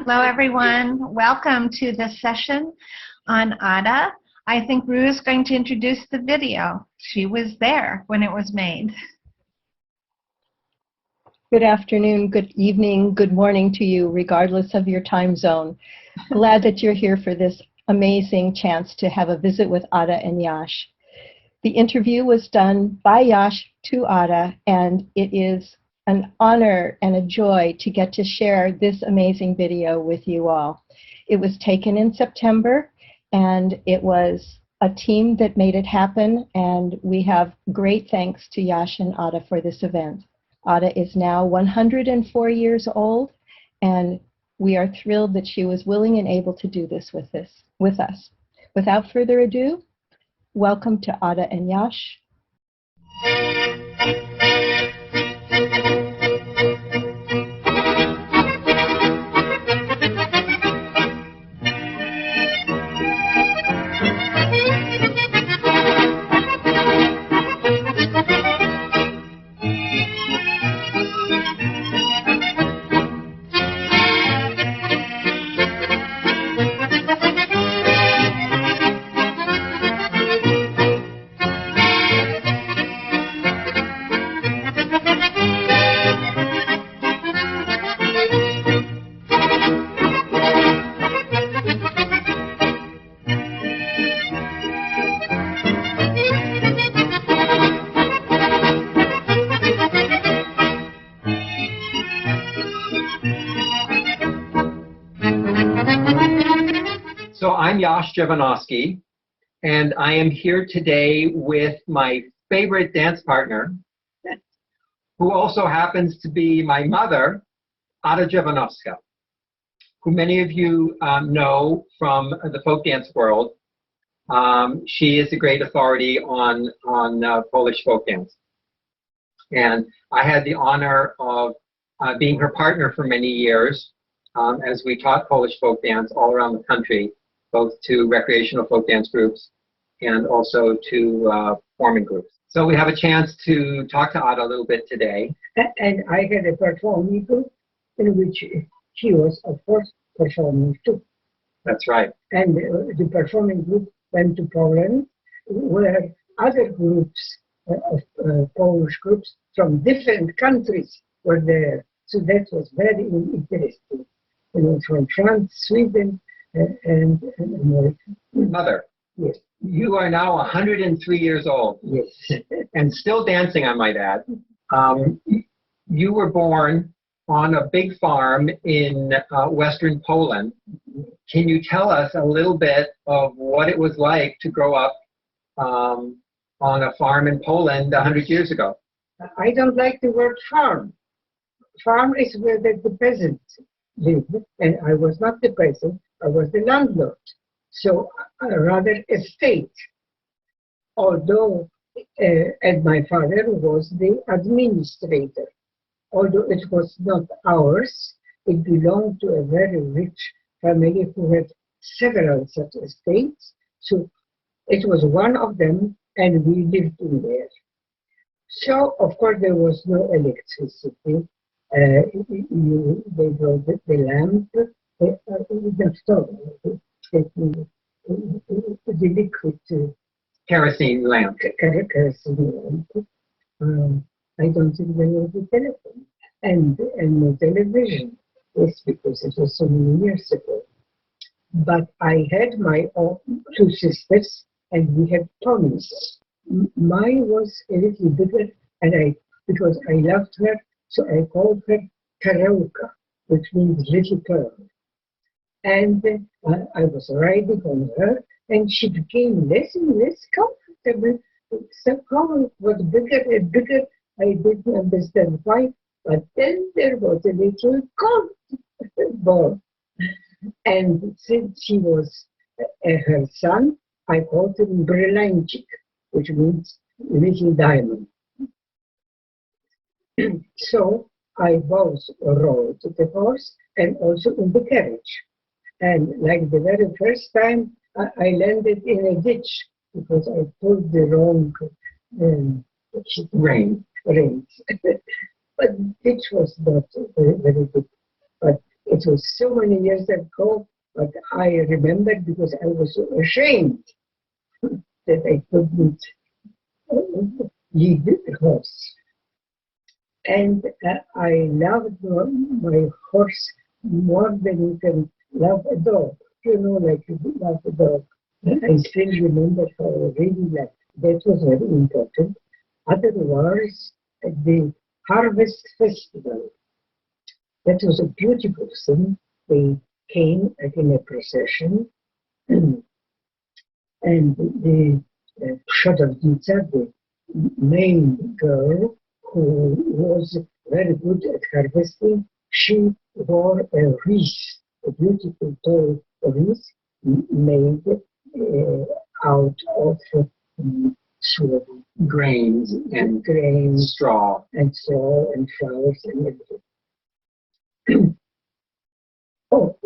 Hello, everyone. Welcome to this session on Ada. I think Rue is going to introduce the video. She was there when it was made. Good afternoon, good evening, good morning to you, regardless of your time zone. Glad that you're here for this amazing chance to have a visit with Ada and Yash. The interview was done by Yash to Ada, and it is an honor and a joy to get to share this amazing video with you all. It was taken in September, and it was a team that made it happen, and we have great thanks to Yash and Ada for this event. Ada is now 104 years old, and we are thrilled that she was willing and able to do this with us. Without further ado, welcome to Ada and Yash. So I'm Dziewanoski, and I am here today with my favorite dance partner, who also happens to be my mother, Dziewanoska, who many of you know from the folk dance world. She is a great authority on Polish folk dance. And I had the honor of being her partner for many years as we taught Polish folk dance all around the country, both to recreational folk dance groups and also to performing groups. So we have a chance to talk to Ada a little bit today. And I had a performing group in which she was, of course, performing too. That's right. And the performing group went to Poland, where other groups, Polish groups from different countries were there. So that was very interesting. You know, from France, Sweden, and America. Mother, yes. You are now 103 years old. Yes. And still dancing, I might add. You were born on a big farm in Western Poland. Can you tell us a little bit of what it was like to grow up on a farm in Poland 100 years ago? I don't like the word farm. Farm is where the peasants live, and I was not the peasant, I was the landlord. So rather estate. Although, and my father was the administrator. Although it was not ours, it belonged to a very rich family who had several such estates. So it was one of them, and we lived in there. So, of course, there was no electricity. They brought the lamp, the stove, the liquid Kerosene lamp. Kerosene lamp. I don't think there was a telephone and no television. Yes, because it was so many years ago. But I had my own two sisters, and we had ponies. Mine was a little bigger, and because I loved her, so I called her Perełka, which means little pearl. And I was riding on her, and she became less and less comfortable. Somehow it was bigger and bigger. I didn't understand why, but then there was a little ball. And since she was her son, I called him Brylancik, which means little diamond. So I both rode the horse and also in the carriage. And like the very first time, I landed in a ditch because I pulled the wrong reins. But ditch was not very good. But It was so many years ago, but I remember because I was so ashamed that I couldn't lead the horse. And I loved my horse more than you can love a dog. You know, like you love a dog. I still remember how I really loved. That was very important. Otherwise, the Harvest Festival, that was a beautiful thing. They came in a procession, and the Przodownica, the main girl who was very good at harvesting, she wore a wreath, a beautiful tall wreath made out of Grains and straw. And straw and flowers and everything. Oh,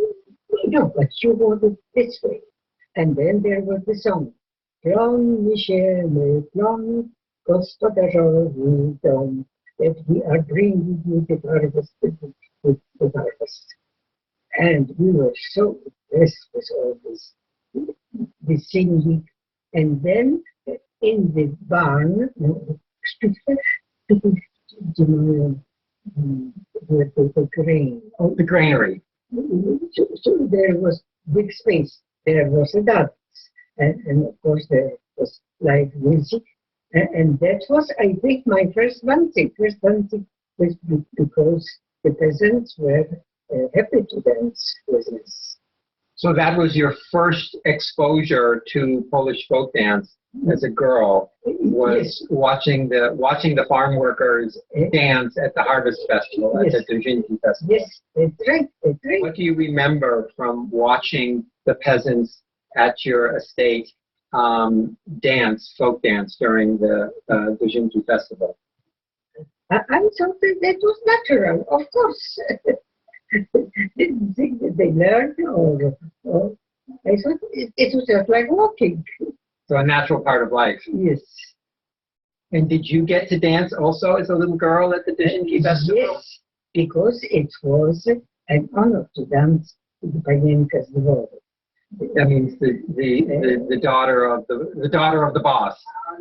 no, but you want it this way. And then there was the song. Plon mi ziemię, plon gospodarzowi dom, that we are bringing you the harvest, the harvest. And we were so impressed with all this, the singing. And then in the barn, where the grain. Oh, the granary. So there was big space. There was a dance, and of course there was live music. And that was, I think, my first dancing. First dancing was because the peasants were happy to dance with us. So that was your first exposure to Polish folk dance as a girl, was Yes. watching the farm workers dance at the Harvest Festival, at Yes. the Dożynki Festival. Yes, that's right, that's right. What do you remember from watching the peasants at your estate dance, folk dance, during the Dożynki Festival? I thought that was natural, of course. Didn't think that they learned, or I thought it was just like walking. So a natural part of life. Yes. And did you get to dance also as a little girl at the Dożynki Festival? Yes, because it was an honor to dance with the Panienka's dvor. That means the daughter of the boss.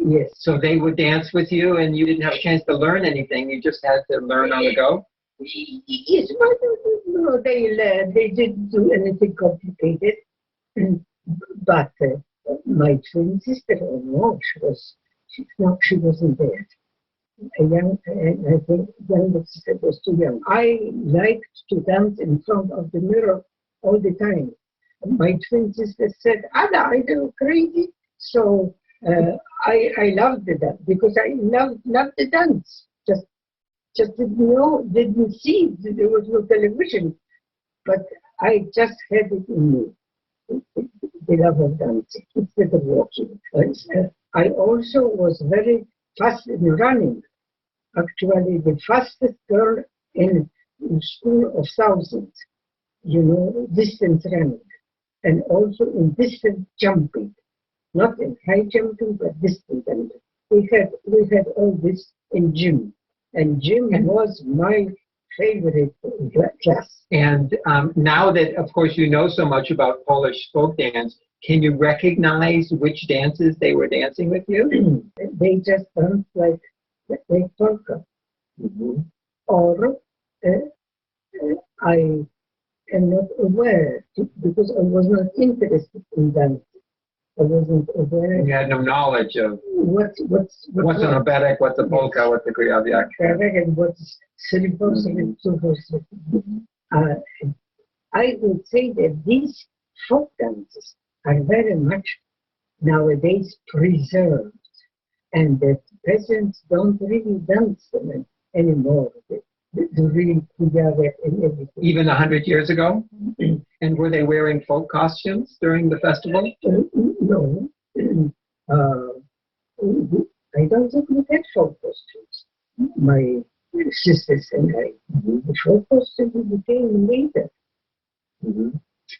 Yes. So they would dance with you, and you didn't have a chance to learn anything. You just had to learn on the go. Yes, but no, they didn't do anything complicated. But my twin sister, no, she wasn't there. I think younger sister was too young. I liked to dance in front of the mirror all the time. My twin sister said, "Ada, are you crazy?" So I loved the dance because I loved the dance. Just didn't see. There was no television, but I just had it in me. The love of dancing instead of walking. I also was very fast in running. Actually, the fastest girl in school of thousands, distance running, and also in distance jumping, not in high jumping, but distance jumping. We had all this in gym, and gym was my favorite class. And now that, of course, you know so much about Polish folk dance, can you recognize which dances they were dancing with you? They just danced like polka. Mm-hmm. Or I am not aware, because I was not interested in dancing. I wasn't aware. You had no knowledge of what's an oberek, what's a polka, what's a griaviak. And what's Sylwester, I would say that these folk dances are very much nowadays preserved, and that peasants don't really dance them anymore. The real griaviak and everything. Even 100 years ago? And were they wearing folk costumes during the festival? No. I don't think we had folk costumes. My sisters and I. The folk costumes became later. Mm-hmm.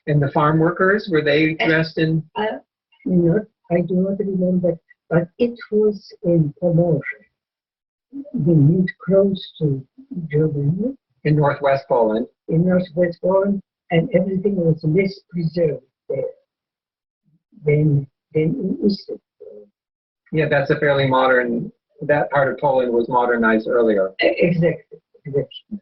And the farm workers, were they dressed in? I do not remember, but it was in Pomorze. We lived close to Germany. In northwest Poland. in Northwest Poland, and everything was less preserved there than in Eastern Poland. Yeah, that's a fairly modern, that part of Poland was modernized earlier. Exactly.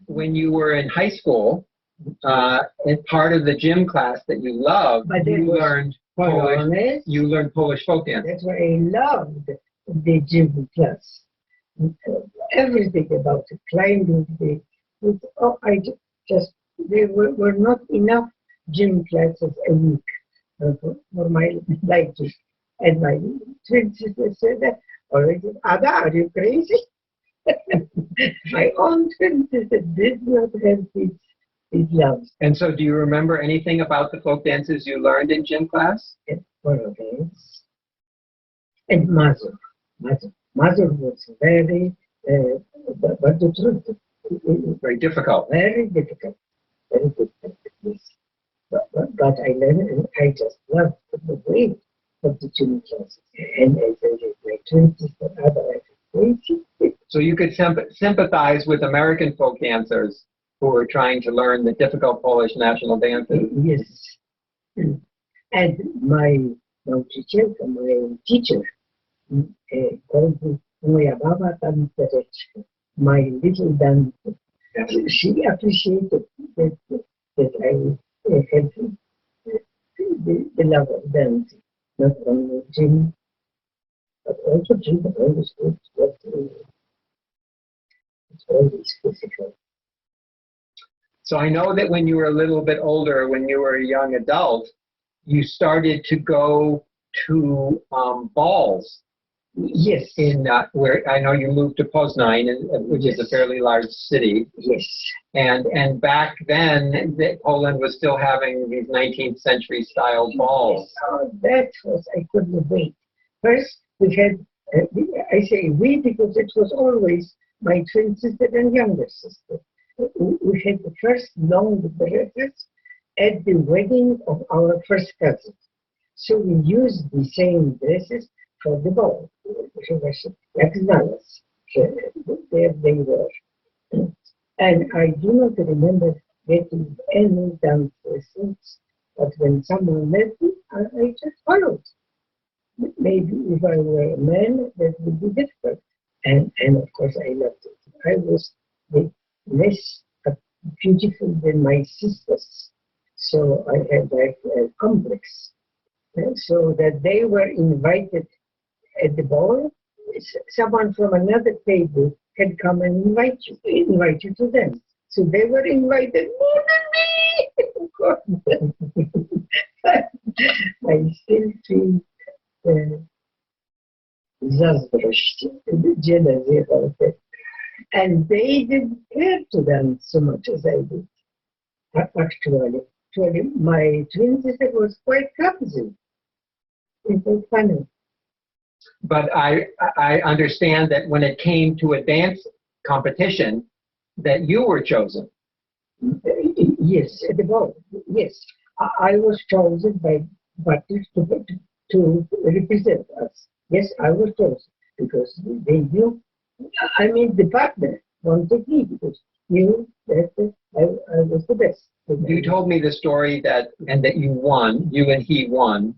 When you were in high school, in part of the gym class that you loved, you learned Polish. You learned Polish folk dance. That's why I loved the gym class. Everything about it, climbing, there were not enough gym classes a week for my liking. And my twin sister said that already, Ada, are you crazy? My own twin sister did not have these loves. And so do you remember anything about the folk dances you learned in gym class? Polonaise and Mazur. Mazur was very, but the truth, very difficult. Very difficult. Very difficult. Yes. But I learned, I just loved the way of the gym classes. And as my twin sister, so you could sympathize with American folk dancers who were trying to learn the difficult Polish national dances. Yes. And my teacher called me moja baba tancereczka, my little dancer. She appreciated that I had the love of dancing, not only gym, but also gym, but always good. It's always physical. So I know that when you were a little bit older, when you were a young adult, you started to go to balls. Yes. In where I know you moved to Poznań, which is a fairly large city. Yes. And back then, Poland was still having these 19th century style balls. Yes. Oh, that was, I couldn't wait. First, we had, I say we because it was always my twin sister and younger sister. We had the first long dresses at the wedding of our first cousin. So we used the same dresses for the ball. Like Znalas. There they were. And I do not remember getting any dance lessons, but when someone led me, I just followed. Maybe if I were a man, that would be difficult. And of course I loved it. I was less beautiful than my sisters. So I had like a complex. And so that they were invited at the ball, someone from another table had come and invite you to them. So they were invited more than me, of course. I still feel zazdrość, jealousy about it. And they didn't care to dance so much as I did. Actually, my twin sister was quite clumsy. It was funny. But I understand that when it came to a dance competition, that you were chosen. Yes, at the ball. Yes, I was chosen by parties to represent us. Yes, I was chosen because they knew. I mean, the partner wanted me because knew that I was the best. You told me the story that you won, you and he won,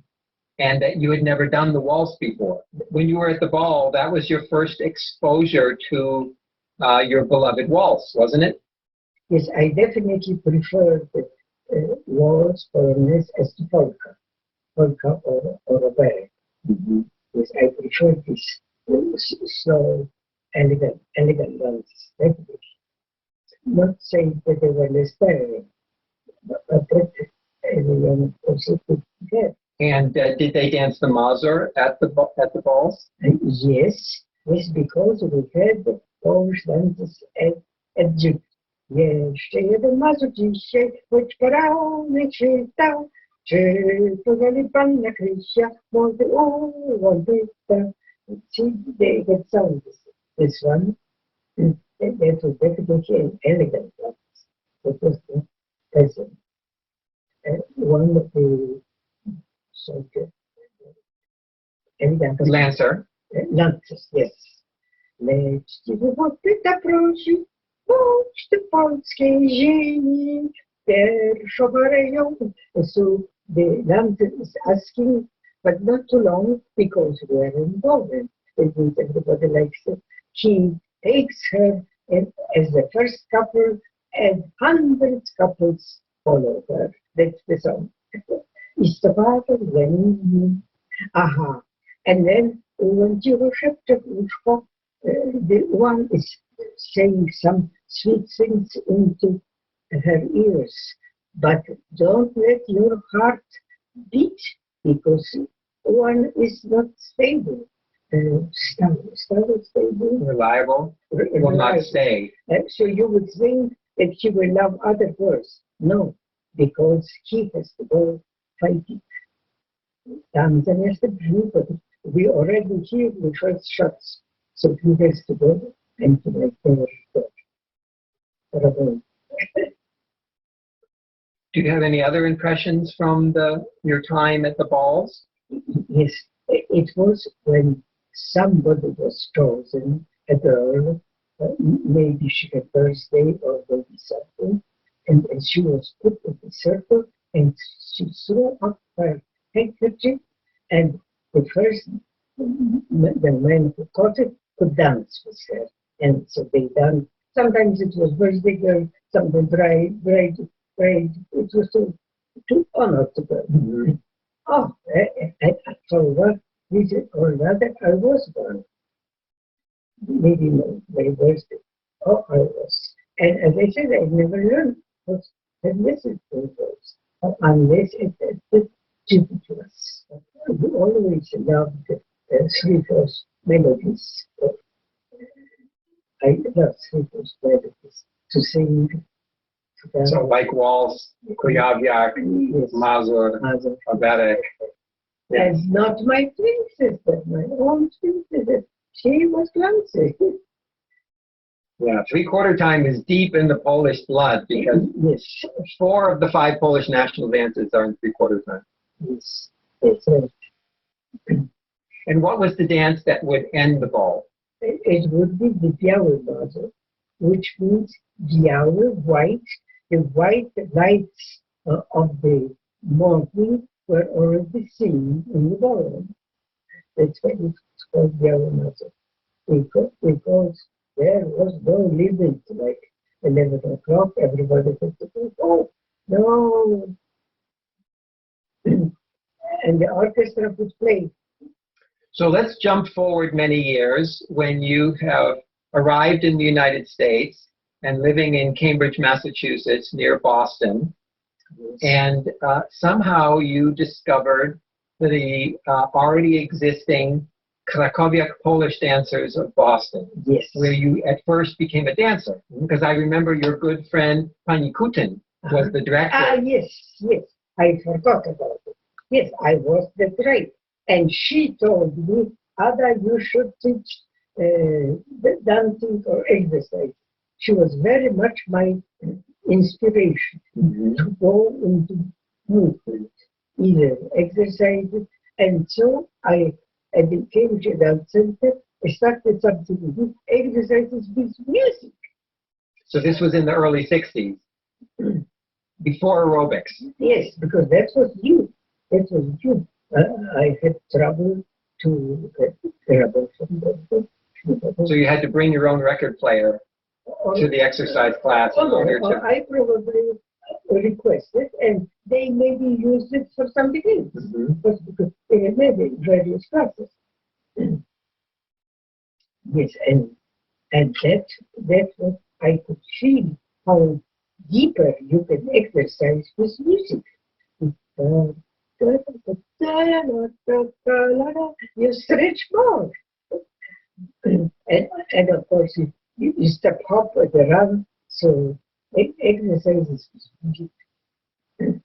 and that you had never done the waltz before. When you were at the ball, that was your first exposure to your beloved waltz, wasn't it? Yes, I definitely preferred the waltz polonaise as to polka or opera. Mm-hmm. Yes, I prefer this slow, elegant dances. Definitely. Not saying that they were less tiring, but everyone also could get. And did they dance the Mazur at the balls? Yes, because we had the Polish dances at gym. Jeszcze jeden Mazur dzisiaj, choć poranek się stał, czy pozwoli pan na Krysia, młody ułożysta. See, they had sung this one. That was definitely an elegant dance. It was the peasant. One of the Lancer. Lancers, yes. Lecz ci chłopyta prosi, Poczty polskiej ziemi pierwszo bareją. So the land is asking, but not too long, because we are involved. It means everybody likes it. He takes her as the first couple, and hundreds couples follow her. That's the song. Istopado, then, aha. And then when you szepcze w łóżko, the one is saying some sweet things into her ears. But don't let your heart beat, because one is not stable. Stable. Reliable, will not stay. So you would think that he will love other girls. No, because he has to go fighting. We already hear the first shots, so he has to go and to make the Do you have any other impressions from your time at the balls? Yes, it was when somebody was chosen, a girl, maybe she had birthday or maybe something, and she was put in the circle, and she threw up her handkerchief, and the man who caught it could dance with her. And so they danced. Sometimes it was birthday girl, sometimes bride. It was to honor the girl. Mm-hmm. Oh, for what reason or another, I was born. Maybe my birthday. Oh, I was. And as I said, I never learned what the message was, unless it did to us. We always loved three-verse melodies. I love three-verse melodies to sing. So like waltz, kujawiak, mazur, Aberek. Yes. And not my twin sister, my own twin sister. She was clumsy. Yeah, three-quarter time is deep in the Polish blood, because yes. 4 of the 5 Polish national dances are in three-quarter time. Yes, it's right. And what was the dance that would end the ball? It would be the biały Mazur, which means biały, white. The white lights of the morning were already seen in the ballroom. That's why it's called biały Mazur. Because there was no limit, like 11 o'clock, everybody had to go, oh, no. And the orchestra would play. So let's jump forward many years when you have arrived in the United States and living in Cambridge, Massachusetts, near Boston. Yes. And somehow you discovered the already existing Krakowiak Polish dancers of Boston. Yes. Where you at first became a dancer. Because I remember your good friend Pani Kutin was the director. Yes. I forgot about it. Yes, I was the director. And she told me, Ada, you should teach dancing or exercise. She was very much my inspiration to go into movement, either exercises. And so I became a dance center. I started something with exercises with music. So this was in the early 60s, before aerobics. Yes, because that was new. I had trouble to travel from the. So you had to bring your own record player to the exercise class in order to. I probably requested, and they maybe used it for something else, because they had made it in various classes. Yes, and that was, I could feel how deeper you can exercise with music. You stretch more. And of course, you step hop or the run, so exercises.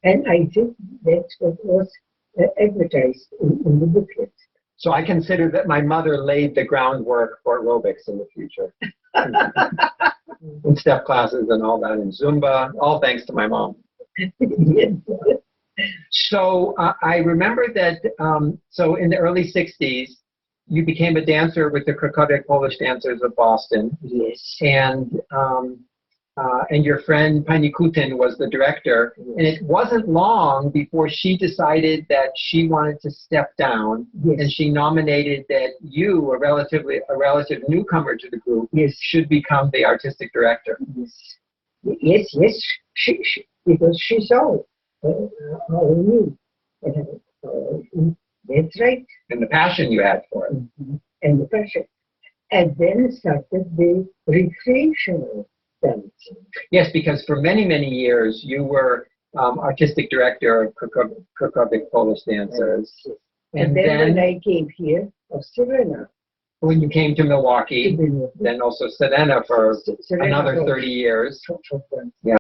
And I think that's what was advertised in the booklet. So I consider that my mother laid the groundwork for aerobics in the future. And step classes and all that, and Zumba, all thanks to my mom. Yes. So I remember that, so in the early 60s, you became a dancer with the Krakowiak Polish Dancers of Boston. Yes. And and your friend Panikutin was the director. And it wasn't long before she decided that she wanted to step down, and she nominated that you, a relative newcomer to the group, should become the artistic director. Yes. Because she saw how new. That's right. And the passion you had for it. And the passion. And then started the recreational dancing. Yes, because for many, many years you were artistic director of Krakowiak Polish dancers. And then when I came here, Serena. When you came to Milwaukee, then also Serena for another 30 years. Yeah.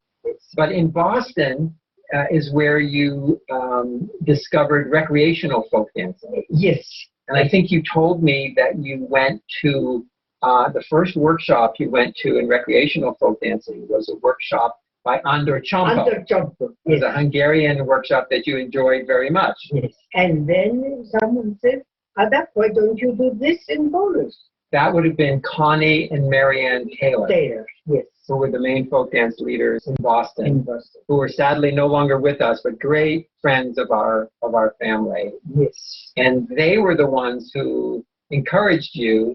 But in Boston is where you discovered recreational folk dancing. Yes. And I think you told me that you went to the first workshop you went to in recreational folk dancing was a workshop by Andor Csompo. It was a Hungarian workshop that you enjoyed very much. Yes. And then someone said, Ada, why don't you do this in Polish? That would have been Connie and Marianne Taylor. Yes. Who were the main folk dance leaders in Boston, who are sadly no longer with us, but great friends of our family. Yes. And they were the ones who encouraged you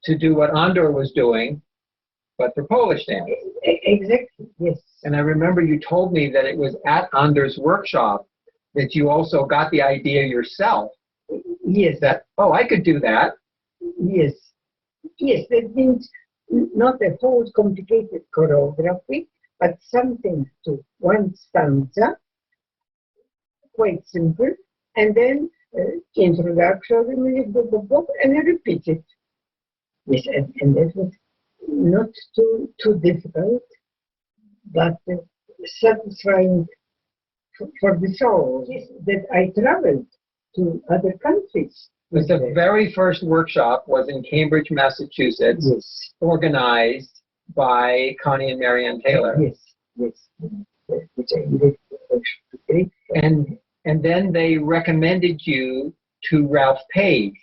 to do what Andor was doing, but for Polish dance. Exactly, yes. And I remember you told me that it was at Andor's workshop that you also got the idea yourself. Yes. That, oh, I could do that. Yes. Yes, that means not a whole complicated choreography, but something to one stanza, quite simple, and then introduction, and I repeat it. Yes, and that was not too difficult, but satisfying for the soul. Yes, that I traveled to other countries. But the very first workshop was in Cambridge, Massachusetts, organized by Connie and Marianne Taylor. Yes. Which I did. And then they recommended you to Ralph Page,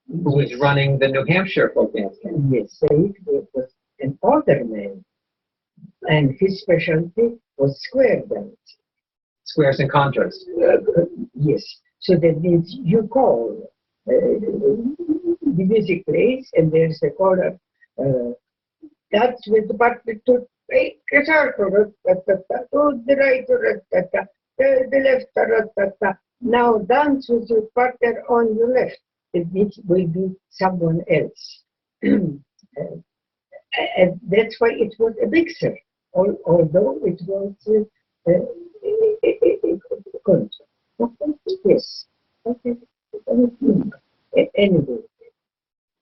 who was running the New Hampshire folk dance camp. Yes, Page was an older man, and his specialty was square dance. Squares and contras. Yes, so that means you call. The music plays, and there's a caller. That's with the partner to the right, the left. Now dance with your partner on your left. It means will be someone else. And that's why it was a mixer, although it was yes. Okay. Anyway,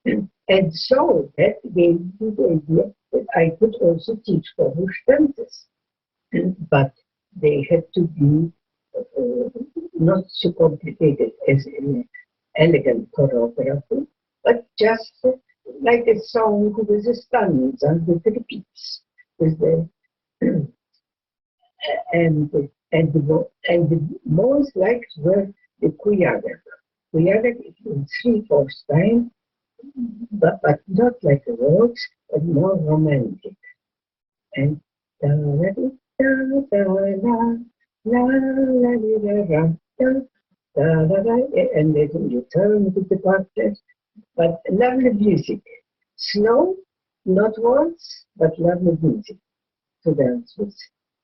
and so that gave me the idea that I could also teach Polish dances, but they had to be not so complicated as an elegant choreography, but just like a song with a stanza that repeats, with the and the most liked were the kujawiak. Kujawiak is in 3/4 time, but not like a waltz, but more romantic. And and then you turn with the partners, but lovely music. Slow, not waltz, but lovely music to dance with.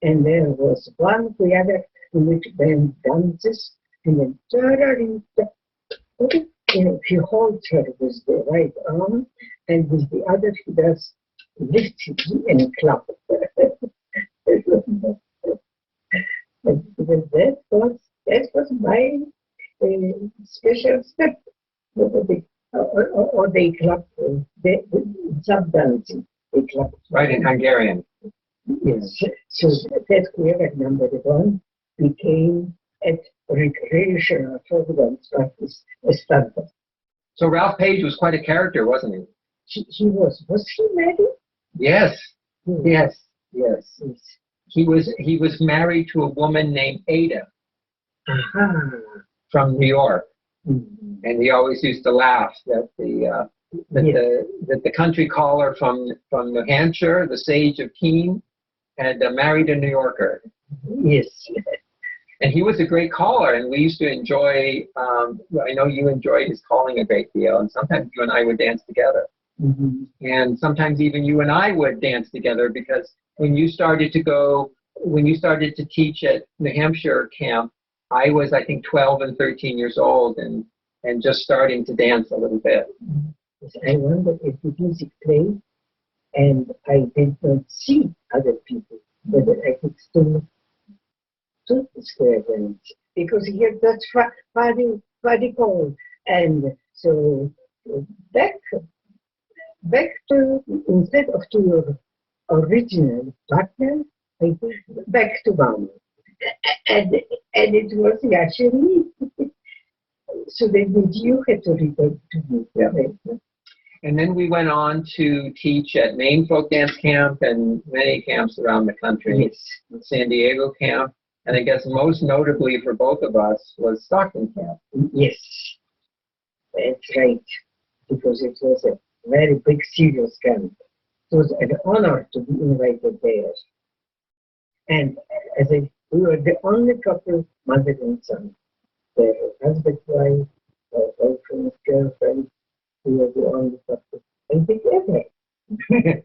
And there was one kujawiak in which band dances, and then if he holds her with the right arm, and with the other he does lift and clap. That was my special step. Or they clap, sub dancing. They clap. Right, in Hungarian. Yes. So that kujawiak number 1 became at recreational folk dance practice a standard. So Ralph Page was quite a character, wasn't he? He was. Was he married? Yes. He was married to a woman named Ada from New York. And he always used to laugh that the that the country caller from New Hampshire, the Sage of Keene, had married a New Yorker. Yes. And he was a great caller, and we used to enjoy, I know you enjoyed his calling a great deal, and sometimes you and I would dance together. Mm-hmm. And sometimes even you and I would dance together, because when you started to teach at New Hampshire camp, I was, I think, 12 and 13 years old, and just starting to dance a little bit. Yes, I wonder if the music played, and I did not see other people, whether I could still do the square dance, because here that's body call. And so back to, instead of to your original partner, I think back to Mama. And it was actually so that you had to return to me. Yeah. And then we went on to teach at Maine Folk Dance Camp and many camps around the country. Yes. San Diego camp, and I guess most notably for both of us was Stockton camp. Yes, that's right, because it was a very big, serious camp. It was an honor to be invited there. And we were the only couple, mother and son. Their husband, wife, boyfriend, girlfriend, we were the only couple. And together.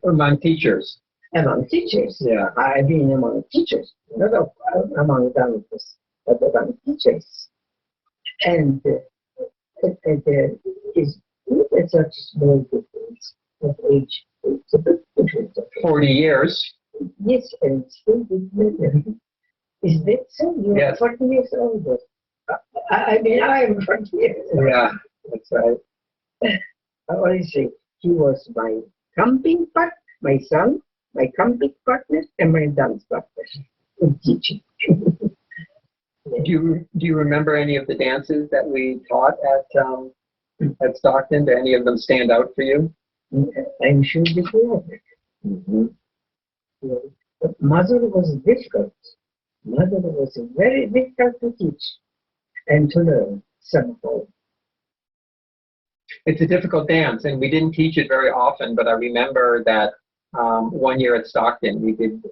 Among teachers. Among teachers. Yeah. I mean, among teachers. Not among dancers, but among teachers. And it's such a small difference of age. It's a big difference of age. 40 years. Yes, and it's still big matter. Is that so? You're Yes. 40 years older. I mean, I'm 40 years old. Yeah, that's right. I always say he was my camping partner, my son, my camping partner, and my dance partner in teaching. Do you remember any of the dances that we taught at Stockton? Do any of them stand out for you? I'm sure they were. Mm-hmm. Yeah. But Mazury was difficult. Mazury was very difficult to teach and to learn somehow. It's a difficult dance, and we didn't teach it very often, but I remember that one year at Stockton we did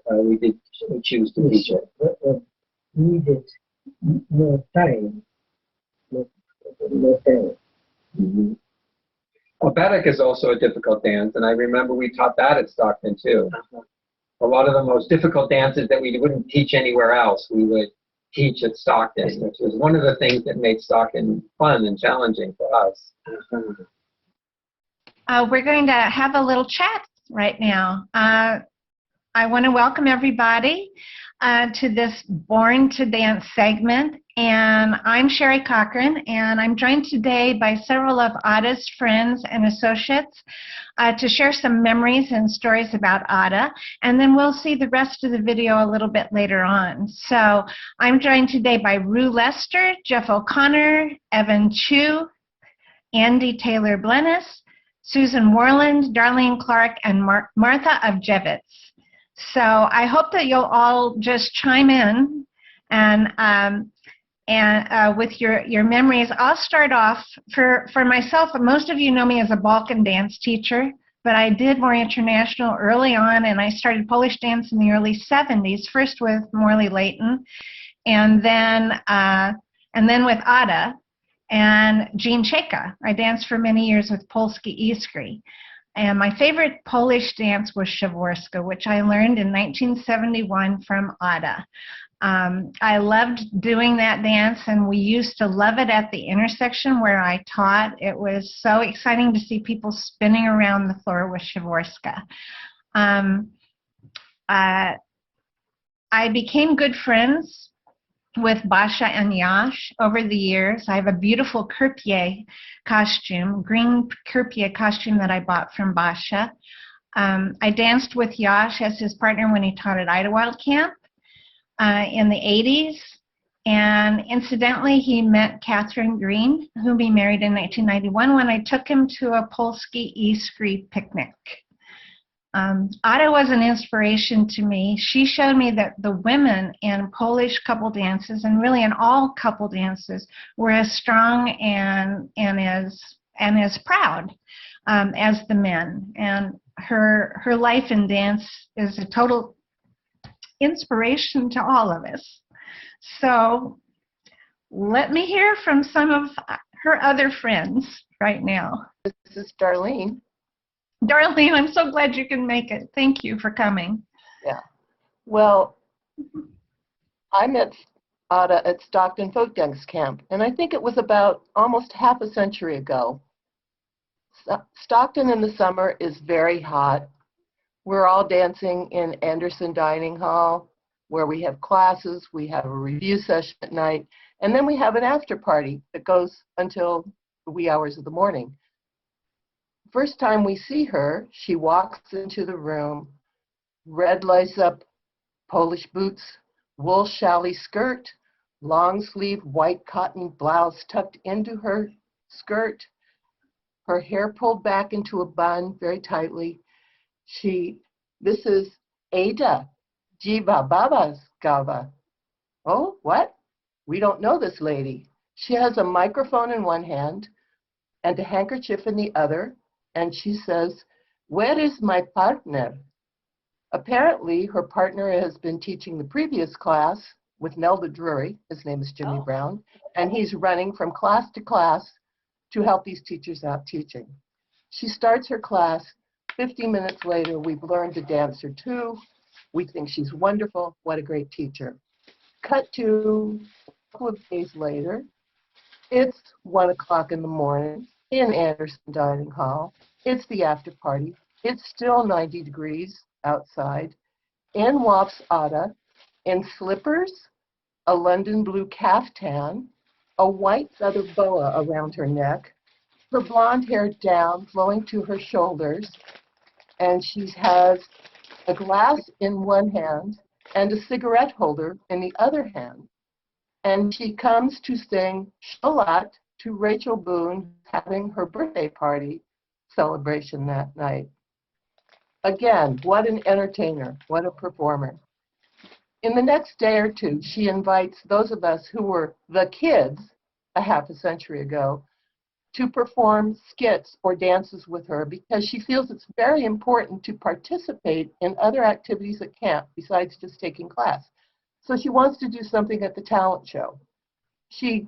choose to teach it. Needed more time. More time. Mm-hmm. Oberek is also a difficult dance, and I remember we taught that at Stockton too. Uh-huh. A lot of the most difficult dances that we wouldn't teach anywhere else, we would teach at Stockton, which was one of the things that made Stockton fun and challenging for us. Uh-huh. We're going to have a little chat right now. I want to welcome everybody to this Born to Dance segment. And I'm Sherry Cochran, and I'm joined today by several of Ada's friends and associates to share some memories and stories about Ada. And then we'll see the rest of the video a little bit later on. So I'm joined today by Rue Lester, Jeff O'Connor, Evan Chu, Andy Taylor Blennis, Susan Warland, Darlene Clark, and Martha Avjevitz. So I hope that you'll all just chime in and with your memories. I'll start off for myself. Most of you know me as a Balkan dance teacher, but I did more international early on, and I started Polish dance in the early 70s, first with Morley Layton, and then with Ada and Jean Cheka. I danced for many years with Polskie Nagrania. And my favorite Polish dance was Wesołowskiego, which I learned in 1971 from Ada. I loved doing that dance, and we used to love it at the intersection where I taught. It was so exciting to see people spinning around the floor with Wesołowskiego. I became good friends with Basha and Yash over the years. I have a beautiful Kirpier costume, green Kirpier costume that I bought from Basha. I danced with Yash as his partner when he taught at Idlewild Camp in the 80s. And incidentally, he met Catherine Green, whom he married in 1991 when I took him to a Polskie Nagrania picnic. Ada was an inspiration to me. She showed me that the women in Polish couple dances, and really in all couple dances, were as strong and as proud. as the men. And her life in dance is a total inspiration to all of us. So let me hear from some of her other friends right now. This is Darlene. Darlene, I'm so glad you can make it. Thank you for coming. Yeah. Well, I met Ada at Stockton Folk Dance Camp, and I think it was about almost half a century ago. Stockton in the summer is very hot. We're all dancing in Anderson Dining Hall, where we have classes, we have a review session at night, and then we have an after party that goes until the wee hours of the morning. First time we see her, she walks into the room, red lace-up Polish boots, wool challis skirt, long sleeve white cotton blouse tucked into her skirt, her hair pulled back into a bun very tightly. This is Ada Dziewanoska. Oh, what? We don't know this lady. She has a microphone in one hand and a handkerchief in the other, and she says, "Where is my partner?" Apparently, her partner has been teaching the previous class with Nelda Drury. His name is Jimmy Brown, and he's running from class to class to help these teachers out teaching. She starts her class. 50 minutes later, we've learned to dance her too. We think she's wonderful. What a great teacher. Cut to a couple of days later. It's 1 o'clock in the morning in Anderson Dining Hall. It's the after party. It's still 90 degrees outside. In walks Ada in slippers, a London blue caftan, a white feather boa around her neck, her blonde hair down, flowing to her shoulders, and she has a glass in one hand and a cigarette holder in the other hand. And she comes to sing Shalat to Rachel Boone having her birthday party celebration that night. Again, what an entertainer, what a performer. In the next day or two, she invites those of us who were the kids a half a century ago to perform skits or dances with her because she feels it's very important to participate in other activities at camp besides just taking class. So she wants to do something at the talent show. She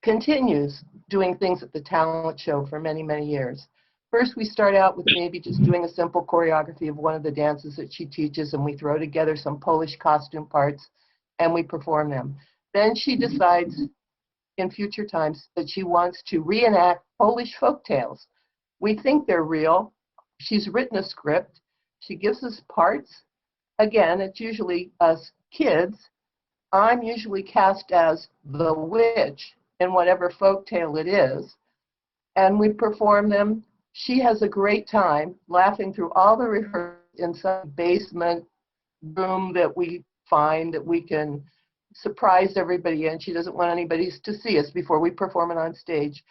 continues doing things at the talent show for many, many years. First, we start out with maybe just doing a simple choreography of one of the dances that she teaches, and we throw together some Polish costume parts, and we perform them. Then she decides in future times that she wants to reenact Polish folk tales. We think they're real. She's written a script. She gives us parts. Again, it's usually us kids. I'm usually cast as the witch in whatever folk tale it is, and we perform them. She has a great time laughing through all the rehearsals in some basement room that we find that we can surprise everybody in. She doesn't want anybody to see us before we perform it on stage.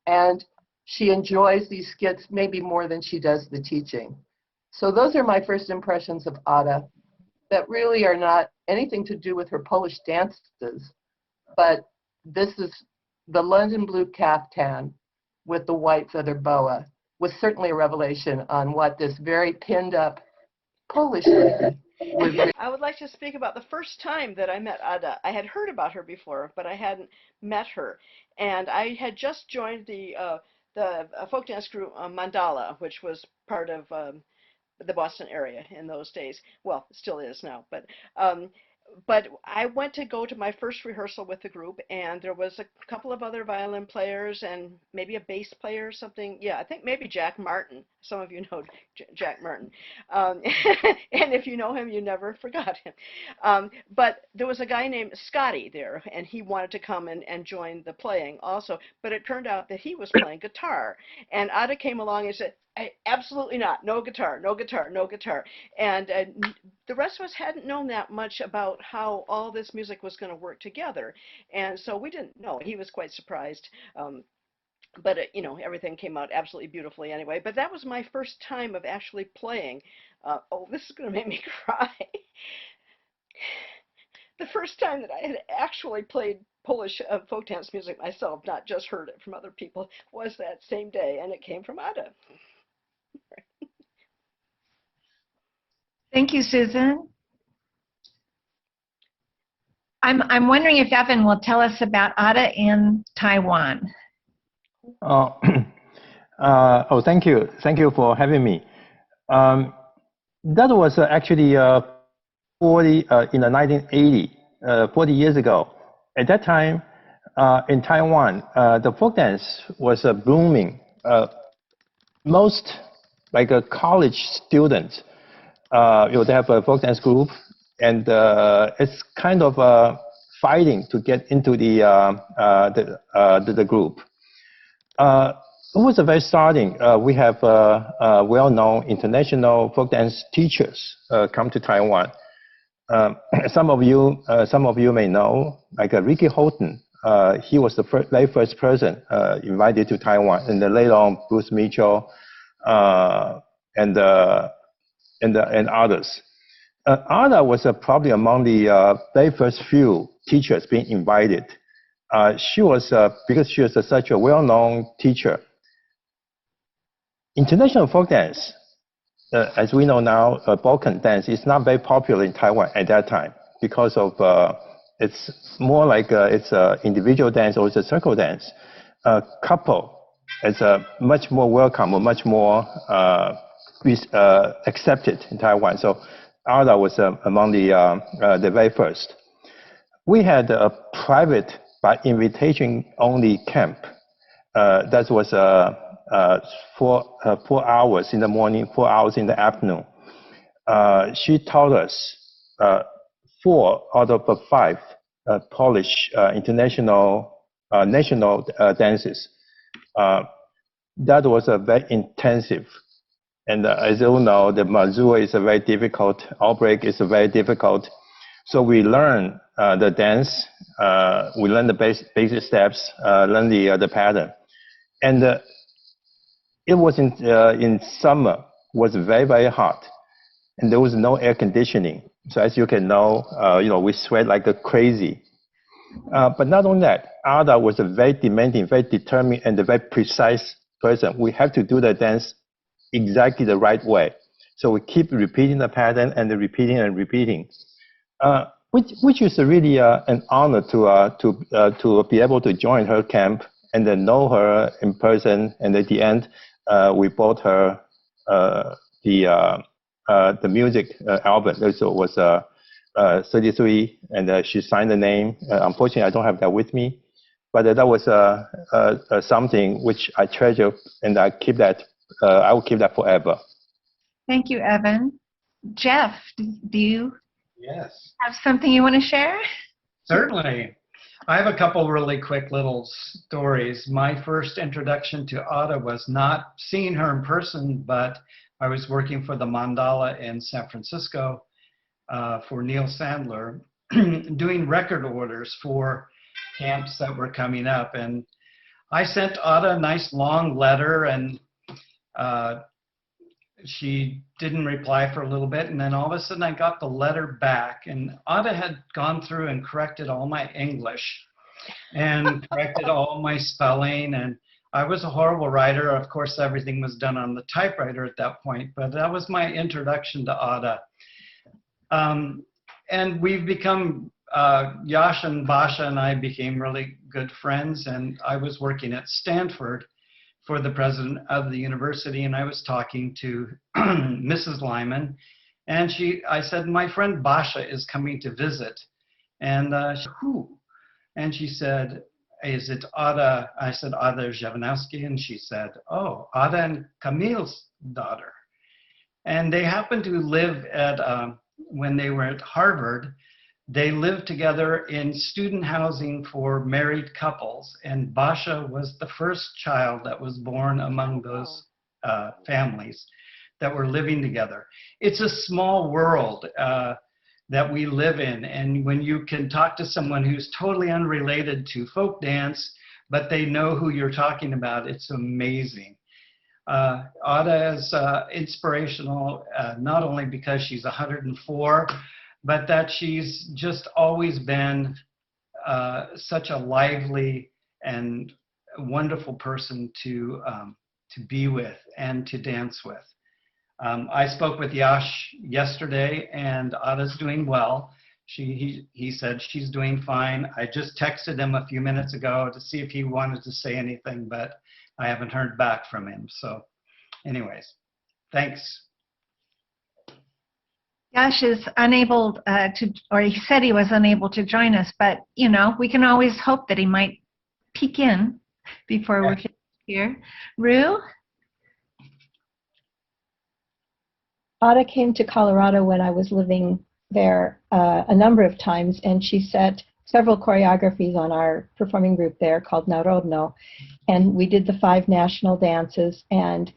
And she enjoys these skits maybe more than she does the teaching. So those are my first impressions of Ada that really are not anything to do with her Polish dances, but this is the London blue caftan with the white feather boa was certainly a revelation on what this very pinned up Polish lady was. I would like to speak about the first time that I met Ada. I had heard about her before, but I hadn't met her. And I had just joined the folk dance group Mandala, which was part of the Boston area in those days. Well, it still is now, but I went to go to my first rehearsal with the group, and there was a couple of other violin players and maybe a bass player or something. Yeah, I think maybe Jack Martin. Some of you know Jack Martin. And if you know him, you never forgot him. But there was a guy named Scotty there, and he wanted to come and join the playing also. But it turned out that he was playing guitar. And Ada came along and said, absolutely not. No guitar, no guitar, no guitar. And the rest of us hadn't known that much about how all this music was going to work together. And so we didn't know. He was quite surprised. But you know, everything came out absolutely beautifully anyway. But that was my first time of actually playing. Oh, this is going to make me cry. The first time that I had actually played Polish folk dance music myself, not just heard it from other people, was that same day, and it came from Ada. Thank you, Susan. I'm wondering if Evan will tell us about Ada in Taiwan. Thank you. Thank you for having me. That was actually 1980, 40 years ago. At that time, in Taiwan, the folk dance was booming. Most college students, they have a folk dance group, and it's kind of fighting to get into the group. It was the very starting. We have well-known international folk dance teachers come to Taiwan. Some of you may know, like Ricky Houghton. He was the very first person invited to Taiwan, and then later on Bruce Mitchell and others. Ada was probably among the very first few teachers being invited. She was because she was such a well-known teacher. International folk dance, as we know now, Balkan dance is not very popular in Taiwan at that time because of it's more like it's an individual dance or it's a circle dance. Couple is much more welcome or much more accepted in Taiwan. So Ada was among the very first. We had a private by invitation only camp. That was 4 hours in the morning, 4 hours in the afternoon. She taught us 4 out of 5 Polish international national dances. That was a very intensive. And as you all know, the Mazury is a very difficult, outbreak is very difficult. So we learn the dance, we learn the basic steps, learn the pattern. And it was in summer, was very, very hot. And there was no air conditioning. So as you can know, we sweat like a crazy. But not only that, Ada was a very demanding, very determined, and a very precise person. We have to do the dance exactly the right way. So we keep repeating the pattern and repeating and repeating, which is really an honor to be able to join her camp and then know her in person. And at the end, we bought her the music album. So it was 33, and she signed the name. Unfortunately, I don't have that with me, but that was something which I treasure, and I keep that. I will keep that forever. Thank you, Evan. Jeff, do you Yes, have something you want to share? certainly. I have a couple really quick little stories. My first introduction to Ada was not seeing her in person, but I was working for the Mandala in San Francisco for Neil Sandler, doing record orders for camps that were coming up. And I sent Ada a nice long letter, and she didn't reply for a little bit, and then all of a sudden I got the letter back, and Ada had gone through and corrected all my English and corrected all my spelling, and I was a horrible writer. Of course, everything was done on the typewriter at that point, but that was my introduction to Ada. And we've become, Yash and Basha and I became really good friends, and I was working at Stanford for the president of the university, and I was talking to Mrs. Lyman, and I said, my friend Basha is coming to visit. And she said, who? And she said, is it Ada? I said, Ada Dziewanoska, and she said, oh, Ada and Camille's daughter. And they happened to live at, when they were at Harvard, they lived together in student housing for married couples, and Basha was the first child that was born among those families that were living together. It's a small world that we live in, and when you can talk to someone who's totally unrelated to folk dance, but they know who you're talking about, it's amazing. Ada is inspirational, not only because she's 104, but that she's just always been such a lively and wonderful person to be with and to dance with. I spoke with Yash yesterday, and Ada's doing well. He said she's doing fine. I just texted him a few minutes ago to see if he wanted to say anything, but I haven't heard back from him. So anyways, thanks. Yash is unable or he said he was unable to join us, but, you know, we can always hope that he might peek in before we're here. Rue? Ada came to Colorado when I was living there a number of times, and she set several choreographies on our performing group there called Narodno, and we did the 5 national dances. And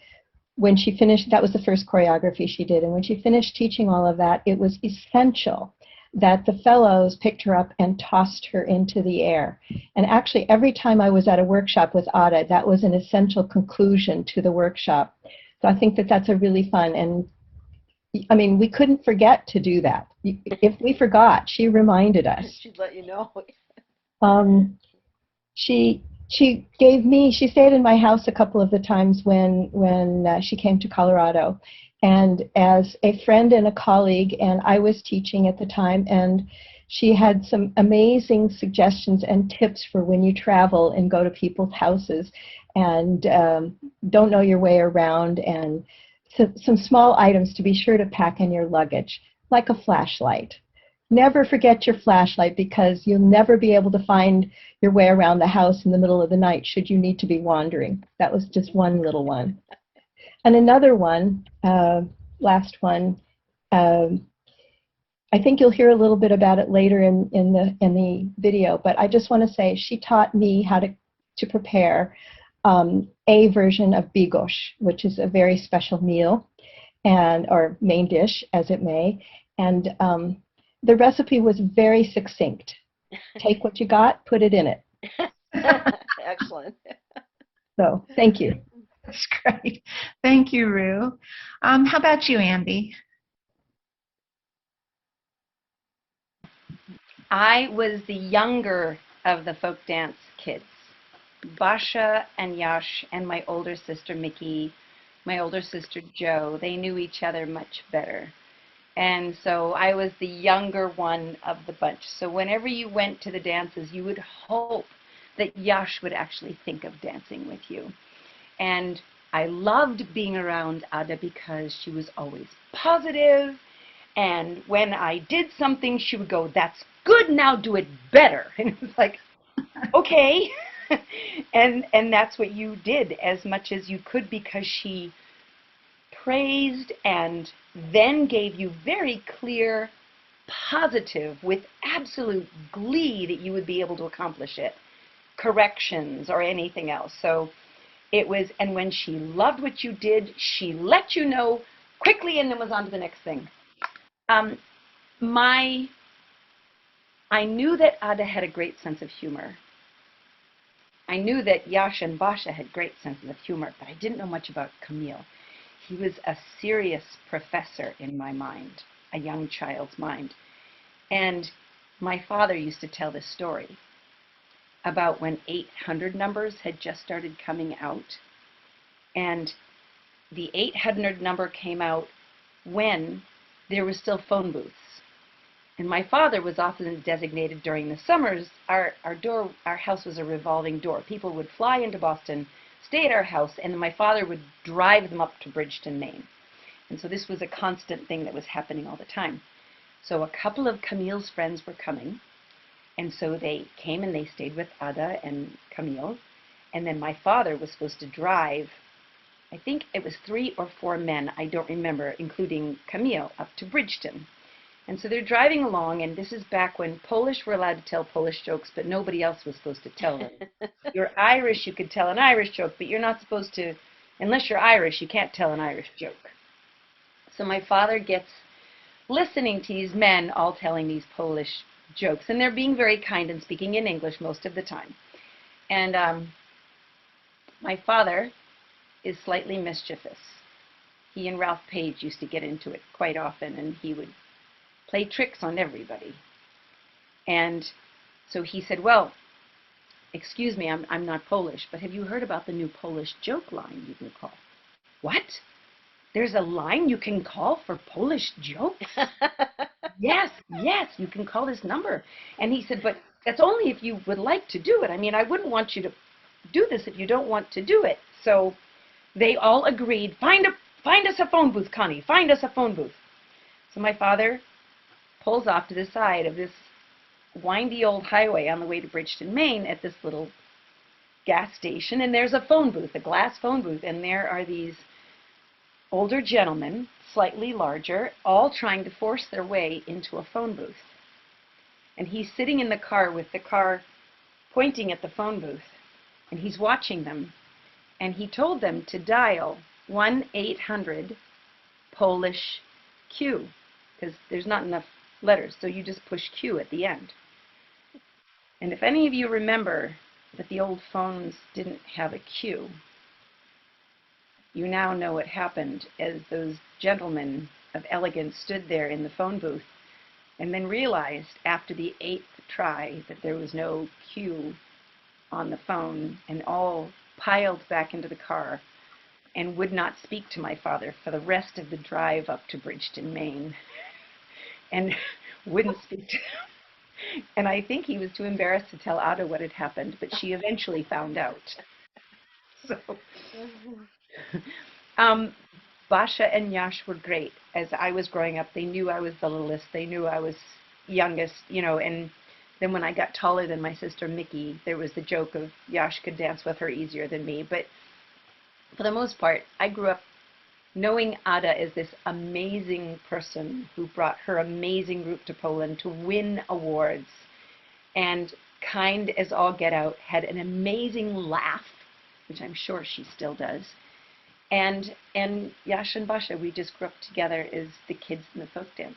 when she finished, that was the first choreography she did, and when she finished teaching all of that, it was essential that the fellows picked her up and tossed her into the air. And actually, every time I was at a workshop with Ada, that was an essential conclusion to the workshop. So I think that that's a really fun, and I mean, we couldn't forget to do that. If we forgot, she reminded us. She'd let you know. She stayed in my house a couple of the times when she came to Colorado, and as a friend and a colleague, and I was teaching at the time, and she had some amazing suggestions and tips for when you travel and go to people's houses and don't know your way around, and some small items to be sure to pack in your luggage, like a flashlight. Never forget your flashlight, because you'll never be able to find your way around the house in the middle of the night should you need to be wandering. That was just one little one. And another one, last one, I think you'll hear a little bit about it later in the video, but I just want to say she taught me how to prepare a version of bigos, which is a very special meal, or main dish, as it may. And the recipe was very succinct. Take what you got, put it in it. Excellent. So, thank you. That's great. Thank you, Rue. How about you, Andy? I was the younger of the folk dance kids. Basha and Yash and my older sister Mickey, my older sister Jo, they knew each other much better. And so I was the younger one of the bunch. So whenever you went to the dances, you would hope that Yash would actually think of dancing with you. And I loved being around Ada because she was always positive. And when I did something, she would go, "That's good, now do it better." And it was like, okay. and that's what you did as much as you could, because she praised and then gave you very clear, positive, with absolute glee that you would be able to accomplish it, corrections or anything else. So it was, and when she loved what you did, she let you know quickly and then was on to the next thing. I knew that Ada had a great sense of humor. I knew that Yash and Basha had great senses of humor, but I didn't know much about Camille. He was a serious professor in my mind, a young child's mind. And my father used to tell this story about when 800 numbers had just started coming out. And the 800 number came out when there were still phone booths. And my father was often designated during the summers. Our house was a revolving door. People would fly into Boston, stay at our house, and my father would drive them up to Bridgeton, Maine. And so this was a constant thing that was happening all the time. So a couple of Camille's friends were coming, and so they came and they stayed with Ada and Camille. And then my father was supposed to drive, I think it was 3 or 4 men, I don't remember, including Camille, up to Bridgeton. And so they're driving along, and this is back when Polish were allowed to tell Polish jokes, but nobody else was supposed to tell them. You're Irish, you could tell an Irish joke, but you're not supposed to, unless you're Irish, you can't tell an Irish joke. So my father gets listening to these men all telling these Polish jokes, and they're being very kind and speaking in English most of the time. And my father is slightly mischievous. He and Ralph Page used to get into it quite often, and he would play tricks on everybody. And so he said, well, excuse me, I'm not Polish, but have you heard about the new Polish joke line you can call? What? There's a line you can call for Polish jokes? Yes, you can call this number. And he said, but that's only if you would like to do it. I mean, I wouldn't want you to do this if you don't want to do it. So they all agreed, find us a phone booth, Connie, find us a phone booth. So my father pulls off to the side of this windy old highway on the way to Bridgeton, Maine, at this little gas station, and there's a phone booth, a glass phone booth, and there are these older gentlemen, slightly larger, all trying to force their way into a phone booth. And he's sitting in the car with the car pointing at the phone booth, and he's watching them, and he told them to dial 1-800 Polish Q, because there's not enough letters, so you just push Q at the end. And if any of you remember that the old phones didn't have a Q, you now know what happened as those gentlemen of elegance stood there in the phone booth and then realized after the 8th try that there was no Q on the phone, and all piled back into the car and would not speak to my father for the rest of the drive up to Bridgeton, Maine, and wouldn't speak to him. And I think he was too embarrassed to tell Ada what had happened, but she eventually found out. So, Basha and Yash were great. As I was growing up, they knew I was the littlest. They knew I was youngest, you know, and then when I got taller than my sister Mickey, there was the joke of Yash could dance with her easier than me. But for the most part, I grew up knowing Ada as this amazing person who brought her amazing group to Poland to win awards, and kind as all get out, had an amazing laugh, which I'm sure she still does. And Yash and Basha, we just grew up together as the kids in the folk dance,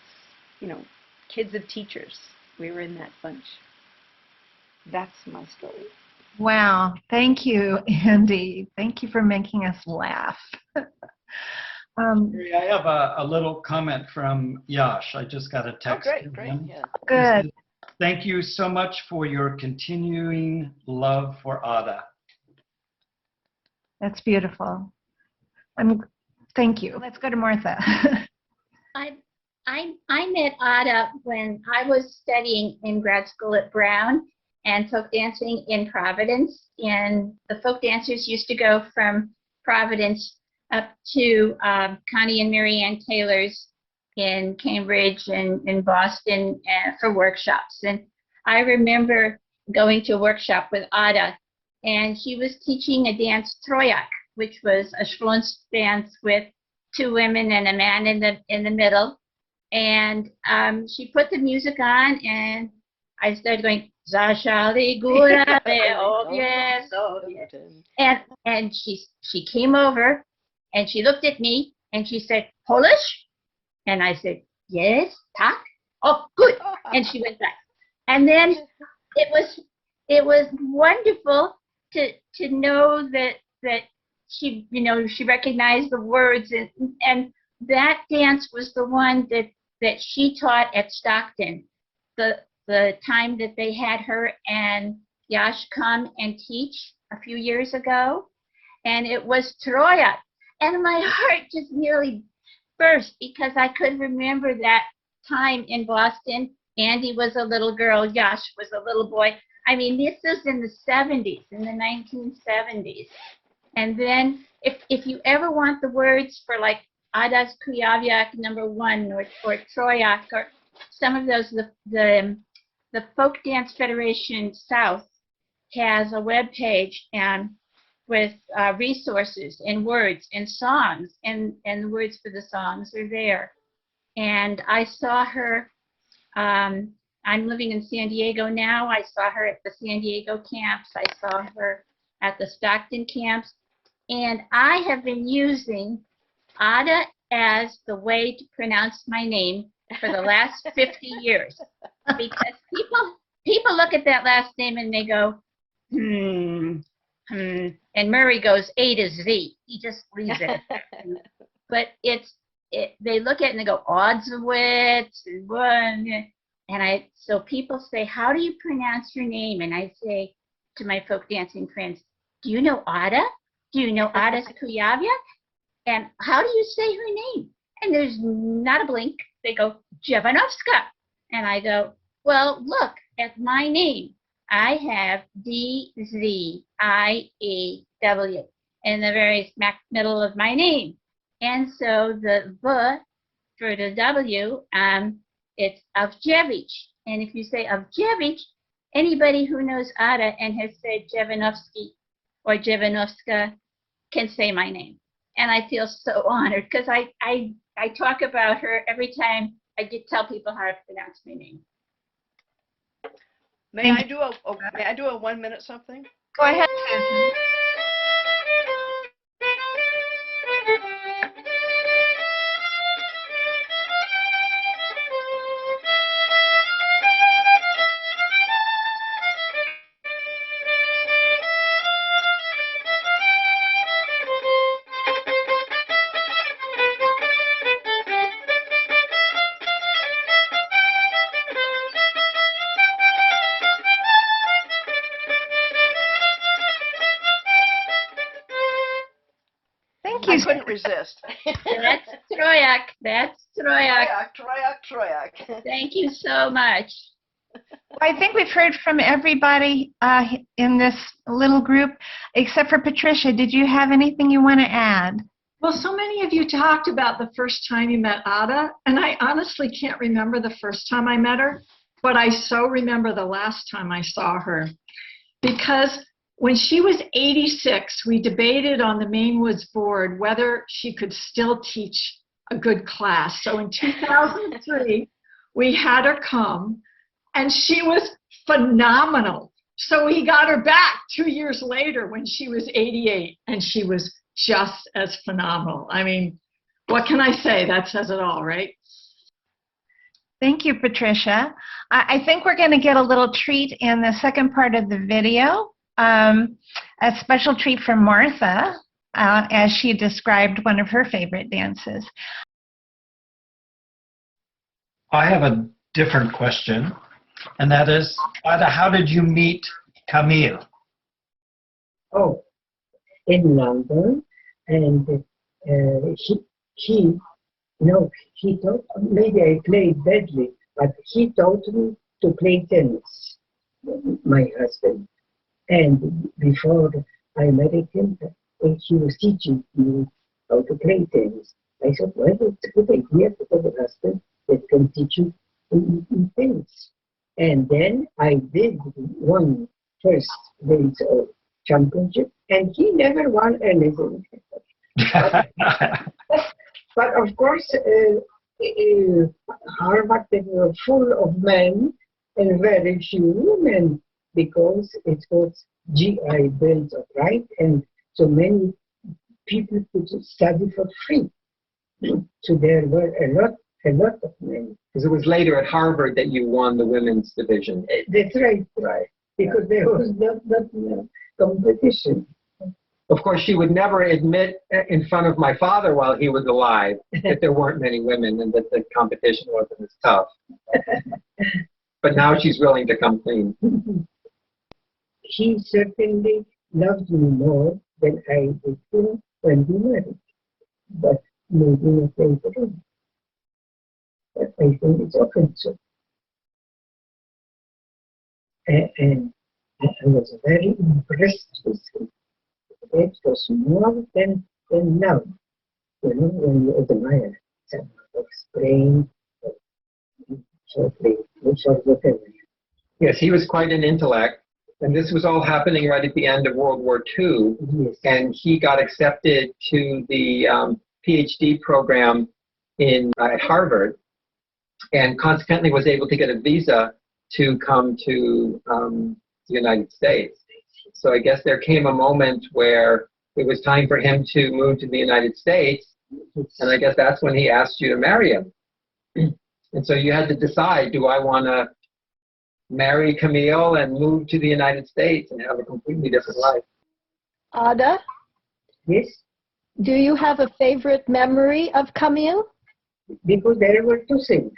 you know, kids of teachers. We were in that bunch. That's my story. Wow. Thank you, Andy. Thank you for making us laugh. Mary, I have a little comment from Yash. I just got a text. Oh, great, yeah. Good. He said, thank you so much for your continuing love for Ada. That's beautiful. Thank you. Let's go to Martha. I met Ada when I was studying in grad school at Brown and folk dancing in Providence. And the folk dancers used to go from Providence up to Connie and Mary Ann Taylor's in Cambridge and in Boston for workshops. And I remember going to a workshop with Ada, and she was teaching a dance Troyak, which was a Schlunz dance with 2 women and a man in the middle. And she put the music on, and I started going, Zashali Gura, oh yes, oh yes. And she came over, and she looked at me, and she said, Polish? And I said, yes, tak. Oh, good. And she went back. And then it was wonderful to know that she, you know, she recognized the words, and that dance was the one that she taught at Stockton, the time that they had her and Yash come and teach a few years ago. And it was Troya. And my heart just nearly burst because I could remember that time in Boston. Andy was a little girl, Yash was a little boy. I mean, this was in the 70s, in the 1970s. And then if you ever want the words for like Ada's Kujawiak #1 or Troyak or some of those, the Folk Dance Federation South has a web page and with resources and words and songs, and the words for the songs are there. And I saw her, I'm living in San Diego now. I saw her at the San Diego camps. I saw her at the Stockton camps. And I have been using Ada as the way to pronounce my name for the last 50 years. Because people look at that last name and they go, and Murray goes A to Z. He just leaves it. But it's they look at it and they go, odds of wits, and so people say, how do you pronounce your name? And I say to my folk dancing friends, do you know Ada? Do you know Ada Kuyavia? And how do you say her name? And there's not a blink. They go, Dziewanoska. And I go, well, look at my name. I have D-Z-I-E-W in the very smack middle of my name. And so the V for the W, it's Avjevich. And if you say Avjevich, anybody who knows Ada and has said Dziewanoski or Dziewanoska can say my name. And I feel so honored because I talk about her every time I tell people how to pronounce my name. May I do a 1 minute something? Go ahead, Susan. I couldn't resist. That's Troyak. That's Troyak. Troyak. Thank you so much. I think we've heard from everybody in this little group, except for Patricia. Did you have anything you want to add? Well, so many of you talked about the first time you met Ada, and I honestly can't remember the first time I met her, but I so remember the last time I saw her. Because when she was 86, we debated on the Mainwoods board whether she could still teach a good class. So in 2003, we had her come, and she was phenomenal. So we got her back 2 years later when she was 88, and she was just as phenomenal. I mean, what can I say? That says it all, right? Thank you, Patricia. I think we're going to get a little treat in the second part of the video. A special treat from Martha, as she described one of her favorite dances. I have a different question, and that is, Ada, how did you meet Camille? Oh, in London, and he taught, maybe I played badly, but he taught me to play tennis, my husband. And before I married him, he was teaching me how to play tennis. I thought, well, it's a good idea to have a husband that can teach you in tennis. And then I did one first days of championship, and he never won anything. But of course, Harvard was full of men and very few women, because it was GI Bills of Rights, and so many people could study for free. So there were a lot of men. Because it was later at Harvard that you won the women's division. That's right, because there was not competition. Of course, she would never admit in front of my father while he was alive that there weren't many women and that the competition wasn't as tough. But now she's willing to come clean. He certainly loved me more than I did him when we married, but maybe not later on. But I think it's often so. And I was very impressed with him. It was more than love, when you admire someone or praying or whatever. Yes, he was quite an intellect. And this was all happening right at the end of World War II. Yes. And he got accepted to the PhD program at Harvard, and consequently was able to get a visa to come to the United States. So I guess there came a moment where it was time for him to move to the United States, and I guess that's when he asked you to marry him. And so you had to decide, do I want to marry Camille and move to the United States and have a completely different life? Ada, Yes? do you have a favorite memory of Camille? because there were two things,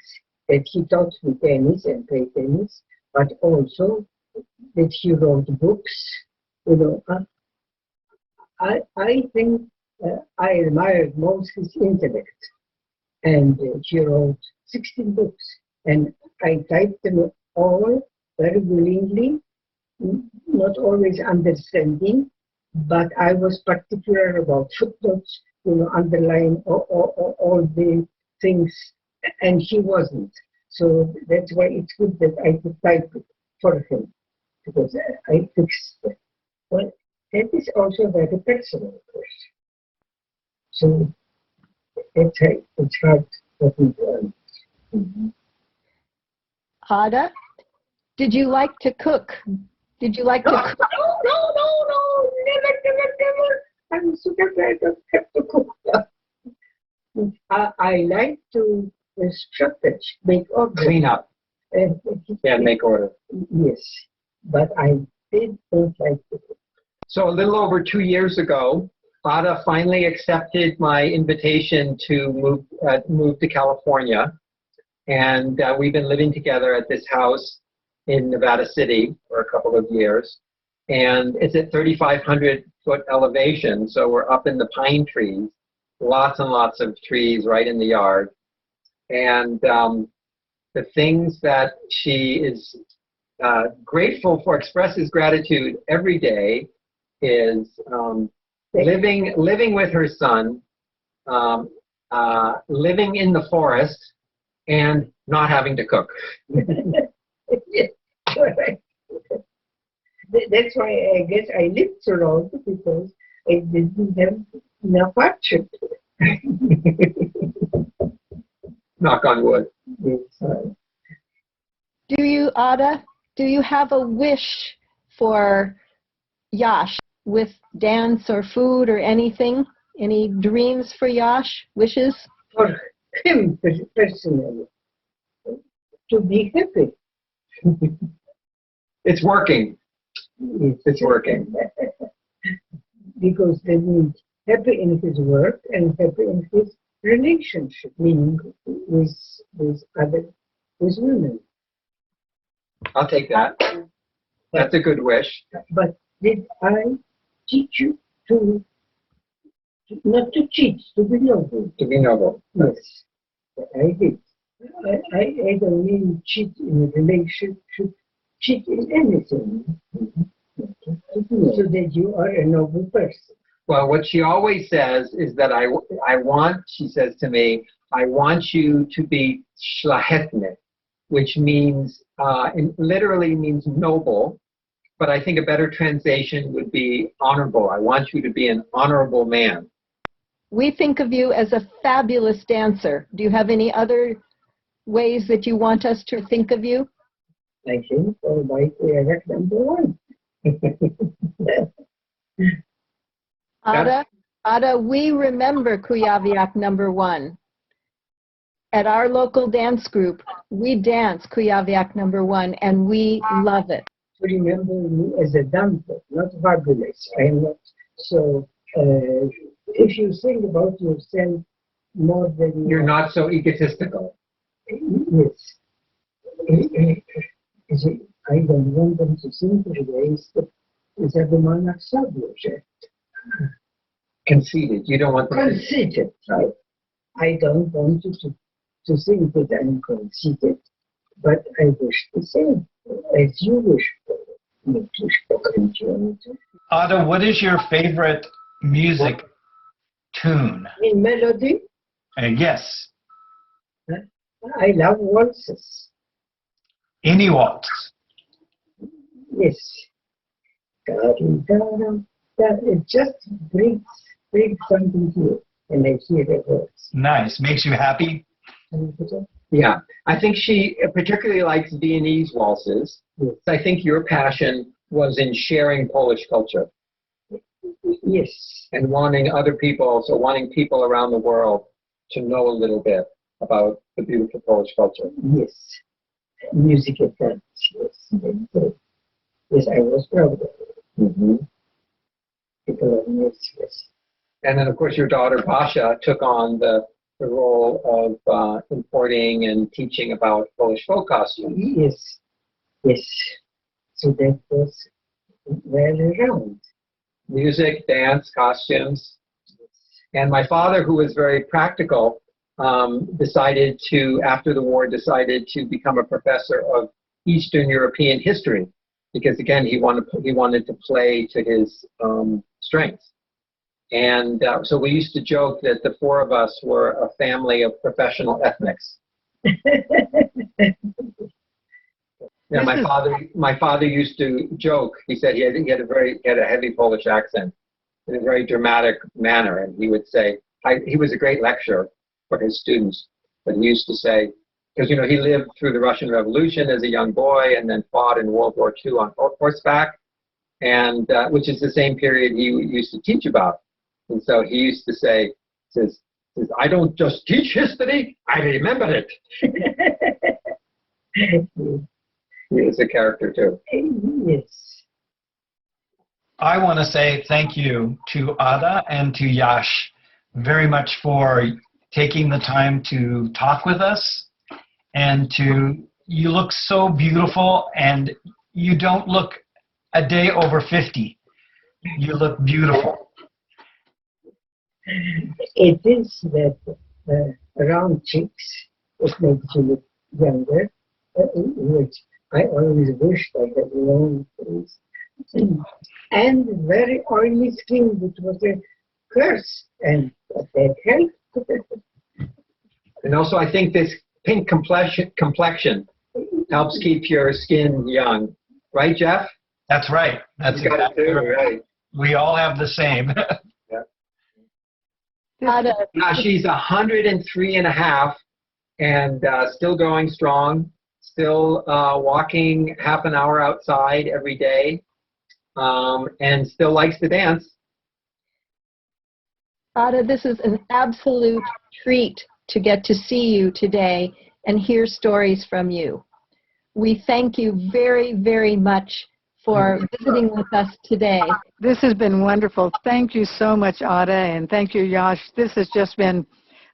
that he taught me tennis and played tennis, but also that he wrote books. You know, I think I admired most his intellect, and he wrote 16 books, and I typed them all very willingly, not always understanding, but I was particular about footnotes, you know, underline all the things, and he wasn't. So that's why it's good that I could type it for him, because I fixed it. Well, that is also very personal, of course. So it's hard for me to understand. Ada, did you like to cook? Did you like to cook? No, never. I'm super glad I don't have to cook. I like to scrubbage, make order. Clean up. Yeah, make order. Yes, but I don't like to cook. So a little over 2 years ago, Ada finally accepted my invitation to move to California. And we've been living together at this house in Nevada City for a couple of years. And it's at 3,500 foot elevation, so we're up in the pine trees, lots and lots of trees right in the yard. And the things that she is grateful for, expresses gratitude every day, is living with her son, living in the forest, and not having to cook. Yes, correct. That's why I guess I lived so long, because I didn't have enough hardship. Knock on wood. Yes. Do you, Ada, do you have a wish for Yash with dance or food or anything? Any dreams for Yash? Wishes? For him personally, to be happy. It's working. Yes. It's working. Because that means happy in his work and happy in his relationship, meaning with women. I'll take that. That's a good wish. But did I teach you to not to cheat, to be noble? To be noble. Yes, I did. I don't mean cheat in a relationship, cheat in anything, so that you are a noble person. Well, what she always says is that she says to me, I want you to be szlachetny, which means, literally means noble, but I think a better translation would be honorable. I want you to be an honorable man. We think of you as a fabulous dancer. Do you have any other ways that you want us to think of you? I think, or like number one. Ada, we remember Kuyaviak number 1. At our local dance group, we dance Kuyaviak number 1, and we love it. Remember me as a dancer, not fabulous. I am not. So, if you think about yourself more than You're not so egotistical. Yes. I don't want them to think that the man accepted. Conceited. You don't want them to... Conceited, right? I don't want you to think that I'm conceited, but I wish the same, as you wish for me to spoken to. Ada, what is your favorite music tune? In melody, Yes. I love waltzes. Any waltz. Yes. It just brings something to you, and I hear the words. Nice. Makes you happy? Yeah. I think she particularly likes Viennese waltzes. Yes. I think your passion was in sharing Polish culture. Yes. And wanting other people, so wanting people around the world to know a little bit about the beautiful Polish culture. Yes. Music and dance. Yes. Yes, I was proud of it. Mm-hmm. People are yes. And then, of course, your daughter, Basha, took on the the role of importing and teaching about Polish folk costumes. Yes, yes. So that was well around. Music, dance, costumes. And my father, who was very practical, decided to, after the war, decided to become a professor of Eastern European history, because again, he wanted to play to his strengths. And so we used to joke that the four of us were a family of professional ethnics. Yeah, my father used to joke. He said he had a heavy Polish accent in a very dramatic manner, and he would say he was a great lecturer for his students. But he used to say, because he lived through the Russian Revolution as a young boy, and then fought in World War II on horseback, and which is the same period he used to teach about. And so he used to say, says, "I don't just teach history; I remember it." He is a character too. Yes. I want to say thank you to Ada and to Yash very much for taking the time to talk with us, and you look so beautiful, and you don't look a day over 50. You look beautiful. It is that round cheeks, it makes you look younger, which I always wished I had long face. And very oily skin, which was a curse, and that helped. And also, I think this pink complexion helps keep your skin young, right, Jeff? That's right. That's exactly right. We all have the same. Now she's 103 and a half, and still going strong, still walking half an hour outside every day, and still likes to dance. Ada, this is an absolute treat to get to see you today and hear stories from you. We thank you very, very much for visiting with us today. This has been wonderful. Thank you so much, Ada, and thank you, Yash. This has just been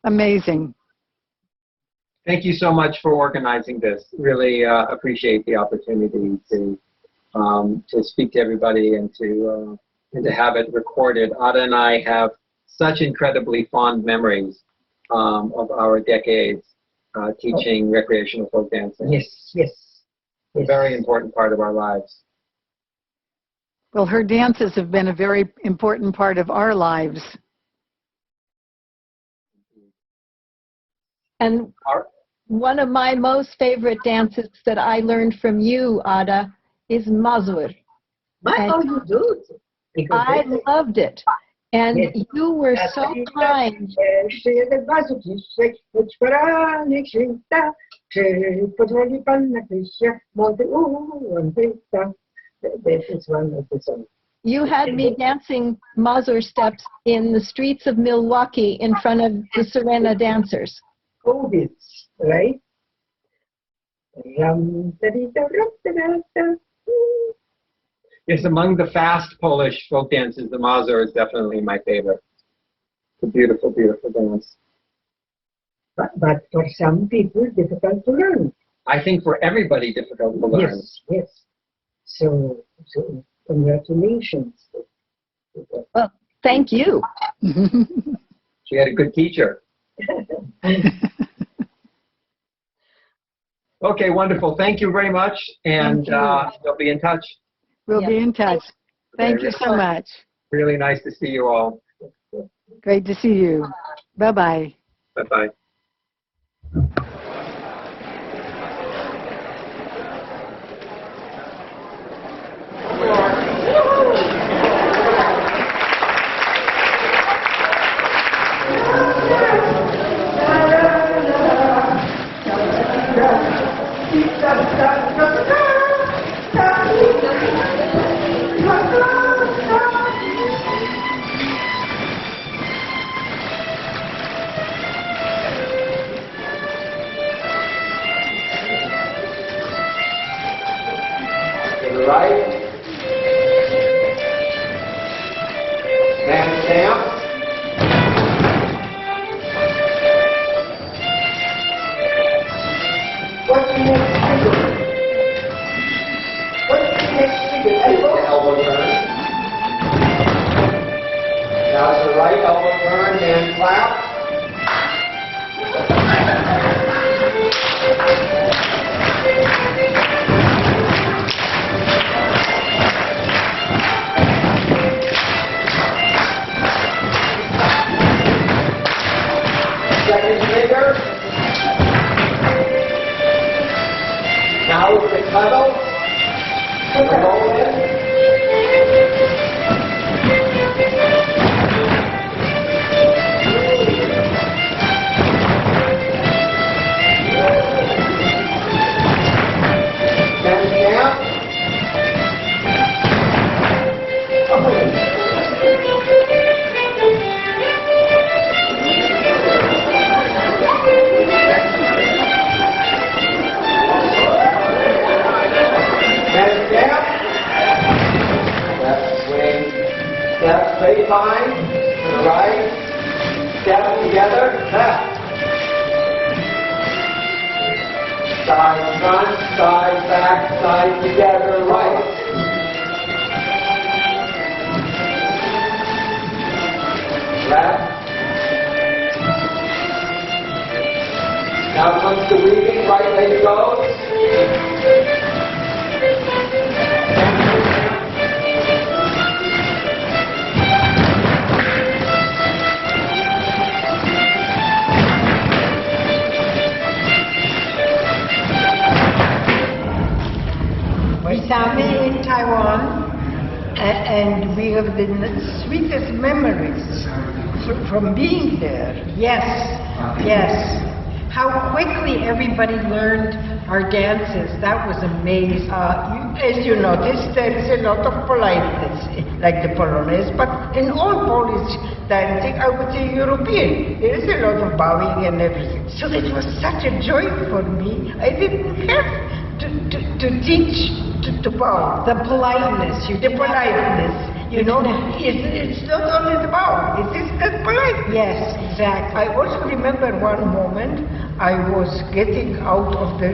amazing. Thank you so much for organizing this. Really appreciate the opportunity to speak to everybody and to have it recorded. Ada and I have such incredibly fond memories of our decades teaching recreational folk dancing. Yes, yes. A very important part of our lives. Well, her dances have been a very important part of our lives. And one of my most favorite dances that I learned from you, Ada, is Mazury. Oh, you do? I loved it. And yes. You were so kind. That is one of the songs. You had me dancing Mazur steps in the streets of Milwaukee in front of the Serena dancers. Covid, right? Yes, among the fast Polish folk dances, the Mazur is definitely my favorite. It's a beautiful, beautiful dance. But for some people, difficult to learn. I think for everybody, difficult to learn. Yes, yes. So congratulations. Well, thank you. She had a good teacher. Okay, wonderful. Thank you very much, and we'll be in touch. We'll be in touch. Thank you so much. Really nice to see you all. Great to see you. Bye-bye. Bye-bye. Right. Stand. with the cuddle, the roll in. Step straight line to the right, step together, left. Side front, side back, side together, right. Left. Now comes the weaving, right leg goes. Witamy in Taiwan, and we have the sweetest memories from being there. Yes, yes. How quickly everybody learned our dances. That was amazing. As you noticed, there is a lot of politeness, like the Polonaise, but in all Polish dancing, I would say European, there is a lot of bowing and everything. So it was such a joy for me. I didn't have to teach to bow. The politeness. The politeness. You know, it's not only the bow, it is the politeness. Yes, exactly. I also remember one moment I was getting out of the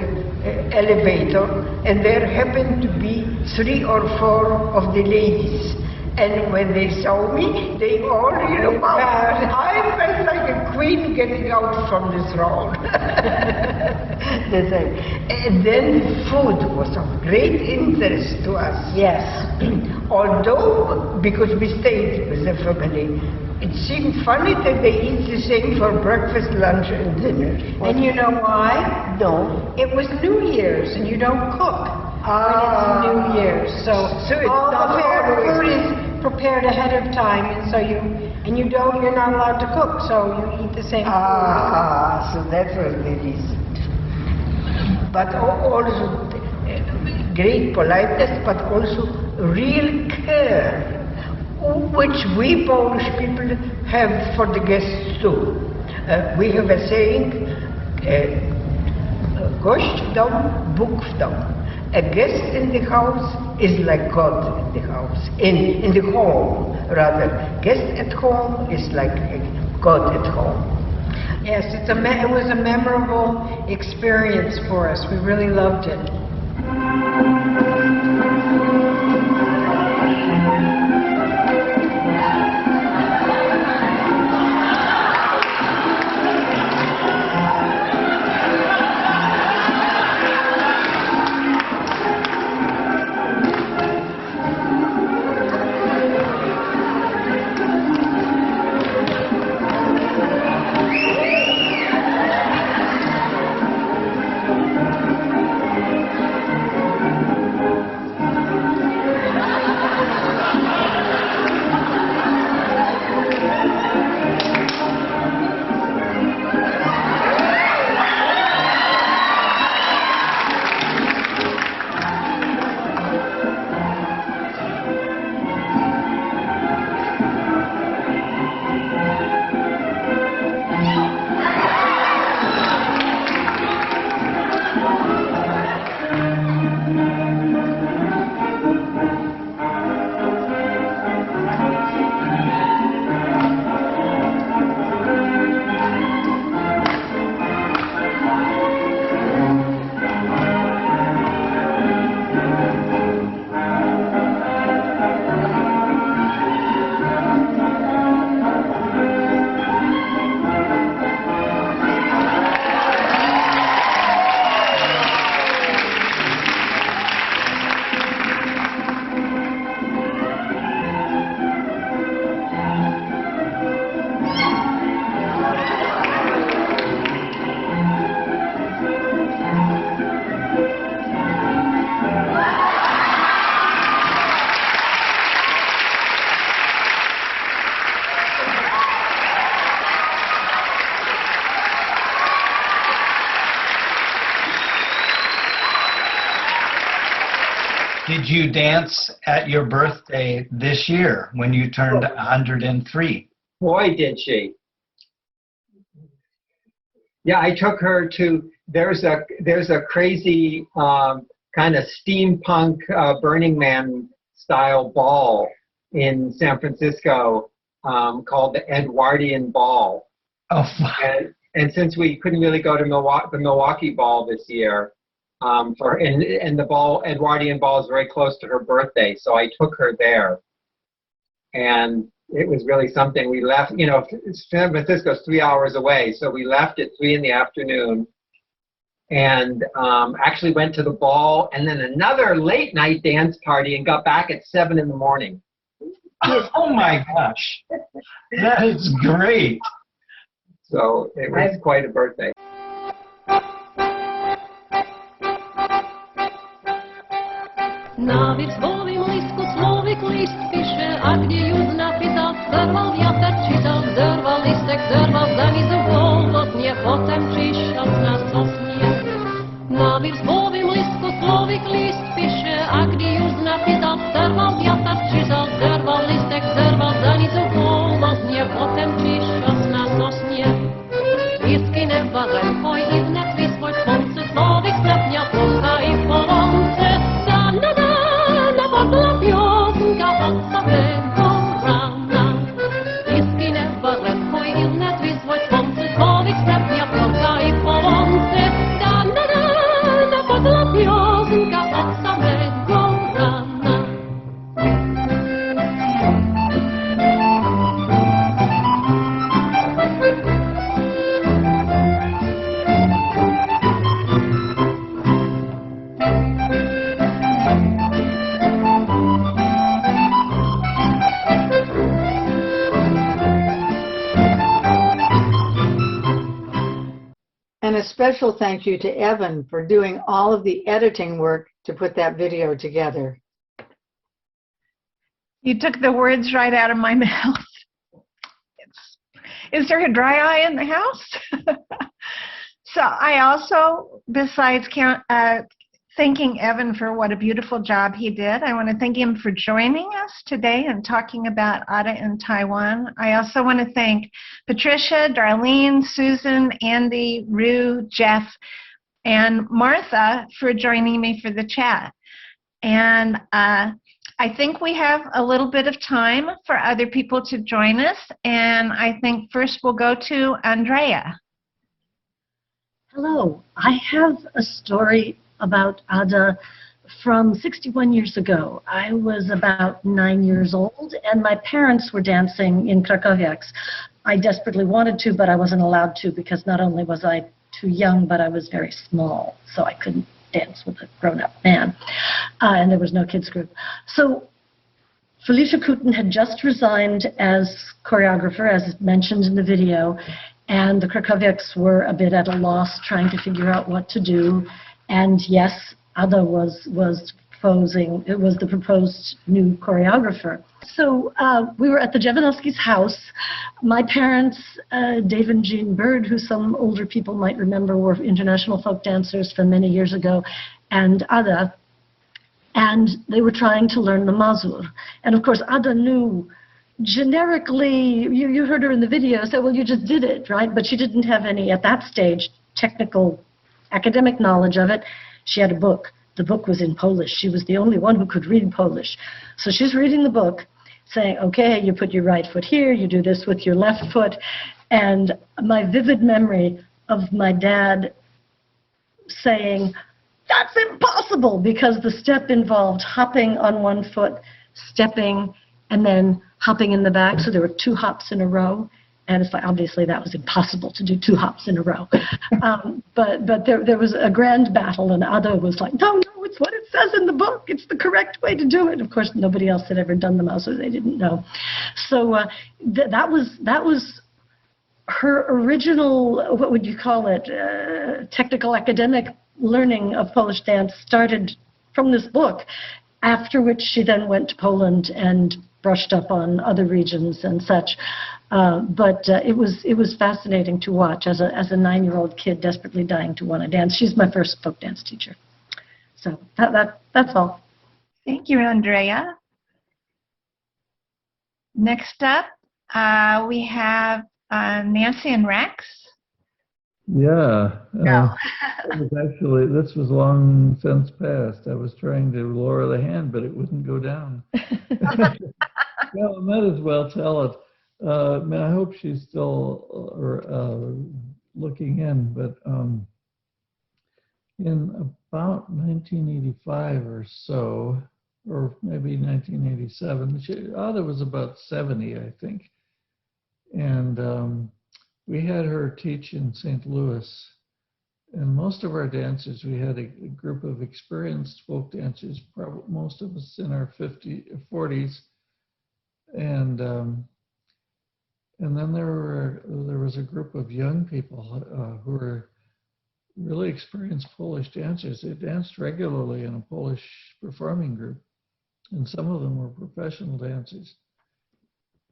elevator and there happened to be 3 or 4 of the ladies. And when they saw me, they all, bowed. I felt like a queen getting out from the throne. And then food was of great interest to us. Yes. Although, because we stayed with the family, it seemed funny that they eat the same for breakfast, lunch, and dinner. And you know why? No. It was New Year's, and you don't cook when it's New Year's. So all the food is prepared ahead of time, and so you're not allowed to cook, so you eat the same food. So that was the reason. But also great politeness, but also real care, which we Polish people have for the guests too. We have a saying, gość w dom, Bóg w dom. A guest in the house is like God in the house, in the home rather. Guest at home is like God at home. Yes, it was a memorable experience for us. We really loved it. Did you dance at your birthday this year when you turned 103? Boy, did she. Yeah, I took her to, there's a crazy kind of steampunk Burning Man style ball in San Francisco called the Edwardian Ball. Oh, and since we couldn't really go to the Milwaukee Ball this year, and the Edwardian Ball is very close to her birthday, so I took her there. And it was really something. We left, you know, San Francisco's 3 hours away, so we left at 3 in the afternoon and actually went to the ball and then another late night dance party and got back at 7 in the morning. Oh my gosh, that is great. So it was quite a birthday. Na wierzchowym listku słowik list pisze, a gdzie już napisał, zerwał wiatr, czytał, zerwał listek, zerwał za nic głodnie, potem przyszedł na sosnie. Na wierzchowym listku słowik list pisze, a gdzie już napisał, zerwał wiatr, czytał, zerwał listek, zerwał za nic głodnie, potem przyszedł na sosnie. Listki nebarem, oj i wnet wysłać słońce, słowik stepnia, polka i polące. Padła piosenka od samego rana. Listki nebarem, oj i wnet wysłać słońce, słowik stepnia, polka i polące. Padła piosenka od samego rana. And a special thank you to Evan for doing all of the editing work to put that video together. You took the words right out of my mouth. Is there a dry eye in the house? So I also, besides thanking Evan for what a beautiful job he did, I want to thank him for joining us today and talking about Ada in Taiwan. I also want to thank Patricia, Darlene, Susan, Andy, Rue, Jeff, and Martha for joining me for the chat. And I think we have a little bit of time for other people to join us. And I think first we'll go to Andrea. Hello, I have a story about Ada from 61 years ago. I was about 9 years old and my parents were dancing in Krakowiaks. I desperately wanted to, but I wasn't allowed to because not only was I too young, but I was very small, so I couldn't dance with a grown-up man, and there was no kids group. So Felicia Kooten had just resigned as choreographer, as mentioned in the video, and the Krakowiaks were a bit at a loss trying to figure out what to do. And yes, Ada was posing, it was the proposed new choreographer. So we were at the Dziewanoski's house. My parents, Dave and Jean Bird, who some older people might remember were international folk dancers from many years ago, and Ada, and they were trying to learn the Mazur. And of course, Ada knew generically, you heard her in the video, so well, you just did it, right? But she didn't have any, at that stage, technical academic knowledge of it. She had a book. The book was in Polish. She was the only one who could read Polish. So she's reading the book, saying, okay, you put your right foot here, you do this with your left foot. And my vivid memory of my dad saying, that's impossible, because the step involved hopping on one foot, stepping, and then hopping in the back. So there were 2 hops in a row. And it's like, obviously, that was impossible to do 2 hops in a row. But there was a grand battle, and Ada was like, no, it's what it says in the book. It's the correct way to do it. Of course, nobody else had ever done the Mazur, so they didn't know. So that was her original, what would you call it, technical academic learning of Polish dance started from this book, after which she then went to Poland and brushed up on other regions and such. But it was fascinating to watch as a 9-year-old kid desperately dying to want to dance. She's my first folk dance teacher. So that's all. Thank you, Andrea. Next up, we have Nancy and Rex. Yeah. No. This was long since past. I was trying to lower the hand, but it wouldn't go down. Well, I might as well tell it. I hope she's still looking in, but in about 1985 or so, or maybe 1987, Ada was about 70, I think. And we had her teach in St. Louis. And most of our dancers, we had a group of experienced folk dancers, probably most of us in our 40s. And then there was a group of young people who were really experienced Polish dancers. They danced regularly in a Polish performing group, and some of them were professional dancers.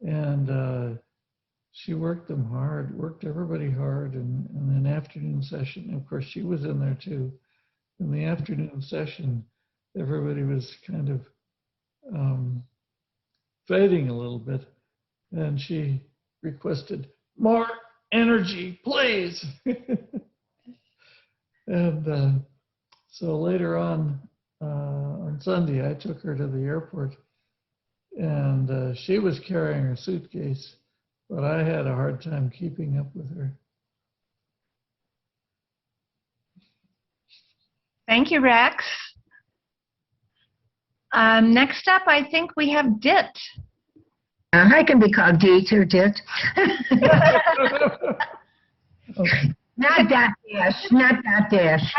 And she worked them hard, worked everybody hard, and in an afternoon session, of course, she was in there too. In the afternoon session, everybody was kind of fading a little bit, and she requested, "More energy, please." And so later on Sunday, I took her to the airport, and she was carrying her suitcase, but I had a hard time keeping up with her. Thank you, Rex. Next up, I think we have Dit. I can be called Dit or Dit. Okay. Not that dash, not that dash.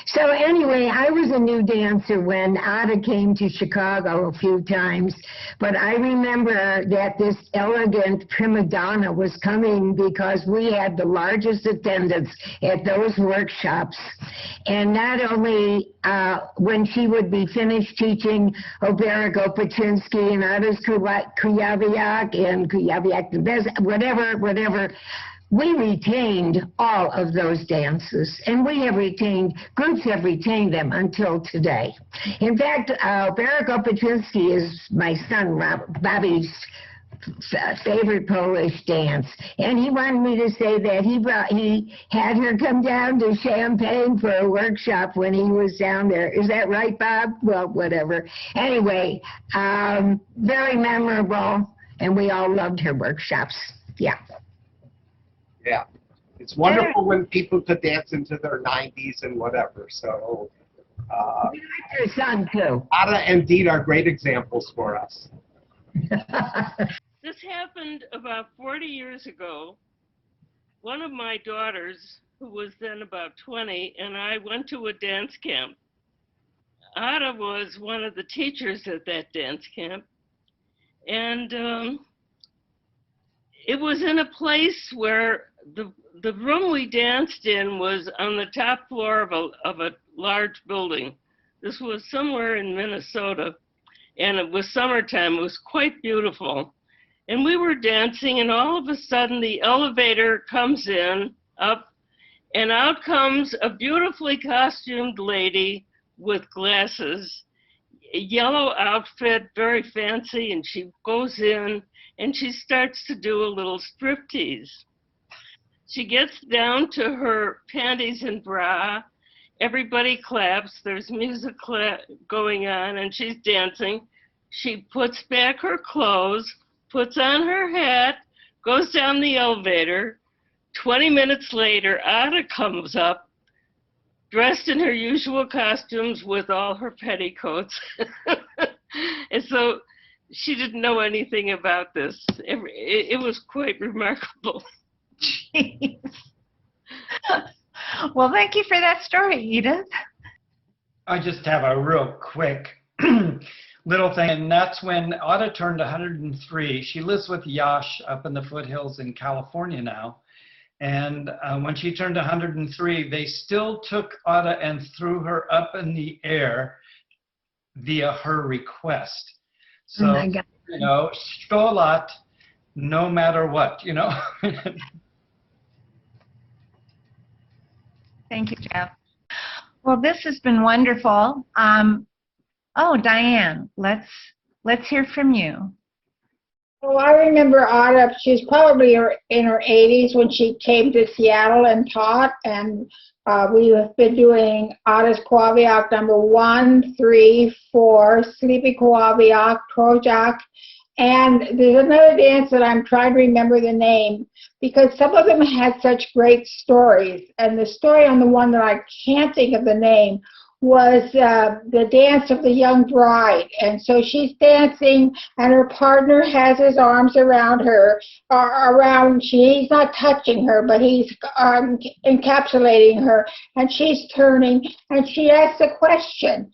So anyway, I was a new dancer when Ada came to Chicago a few times, but I remember that this elegant prima donna was coming because we had the largest attendance at those workshops. And not only when she would be finished teaching Oberego Paczynski and Ada's Kujawiak and Kujawiak the best, whatever, we retained all of those dances, and groups have retained them until today. In fact, Oberego Paczynski is my son Bobby's favorite Polish dance, and he wanted me to say that he had her come down to Champaign for a workshop when he was down there. Is that right, Bob? Well, whatever. Anyway, very memorable, and we all loved her workshops. Yeah. Yeah, it's wonderful when people could dance into their 90s and whatever. So we like your son too. Ada and Deet are great examples for us. This happened about 40 years ago. One of my daughters, who was then about 20, and I went to a dance camp. Ada was one of the teachers at that dance camp, and it was in a place where the room we danced in was on the top floor of a large building. This was somewhere in Minnesota, and it was summertime. It was quite beautiful. And we were dancing, and all of a sudden the elevator comes up, and out comes a beautifully costumed lady with glasses, a yellow outfit, very fancy, and she goes in and she starts to do a little striptease. She gets down to her panties and bra. Everybody claps. There's music going on, and she's dancing. She puts back her clothes, puts on her hat, goes down the elevator. 20 minutes later, Ada comes up, dressed in her usual costumes with all her petticoats. And so she didn't know anything about this. It was quite remarkable. Jeez. Well, thank you for that story, Edith. I just have a real quick little thing, and that's when Ada turned 103. She lives with Yash up in the foothills in California now. And when she turned 103, they still took Ada and threw her up in the air via her request. So, you know, stolat, no matter what, you know. Thank you, Jeff. Well, this has been wonderful. Oh, Diane, let's hear from you. Oh, I remember Ada. She's probably in her 80s when she came to Seattle and taught, and we have been doing Ada's Kwaviak number 1, 3, 4, Sleepy Kwaviak, Trojak, and there's another dance that I'm trying to remember the name because some of them had such great stories, and the story on the one that I can't think of the name was the dance of the young bride. And so she's dancing and her partner has his arms around her, he's not touching her, but he's encapsulating her, and she's turning and she asks a question.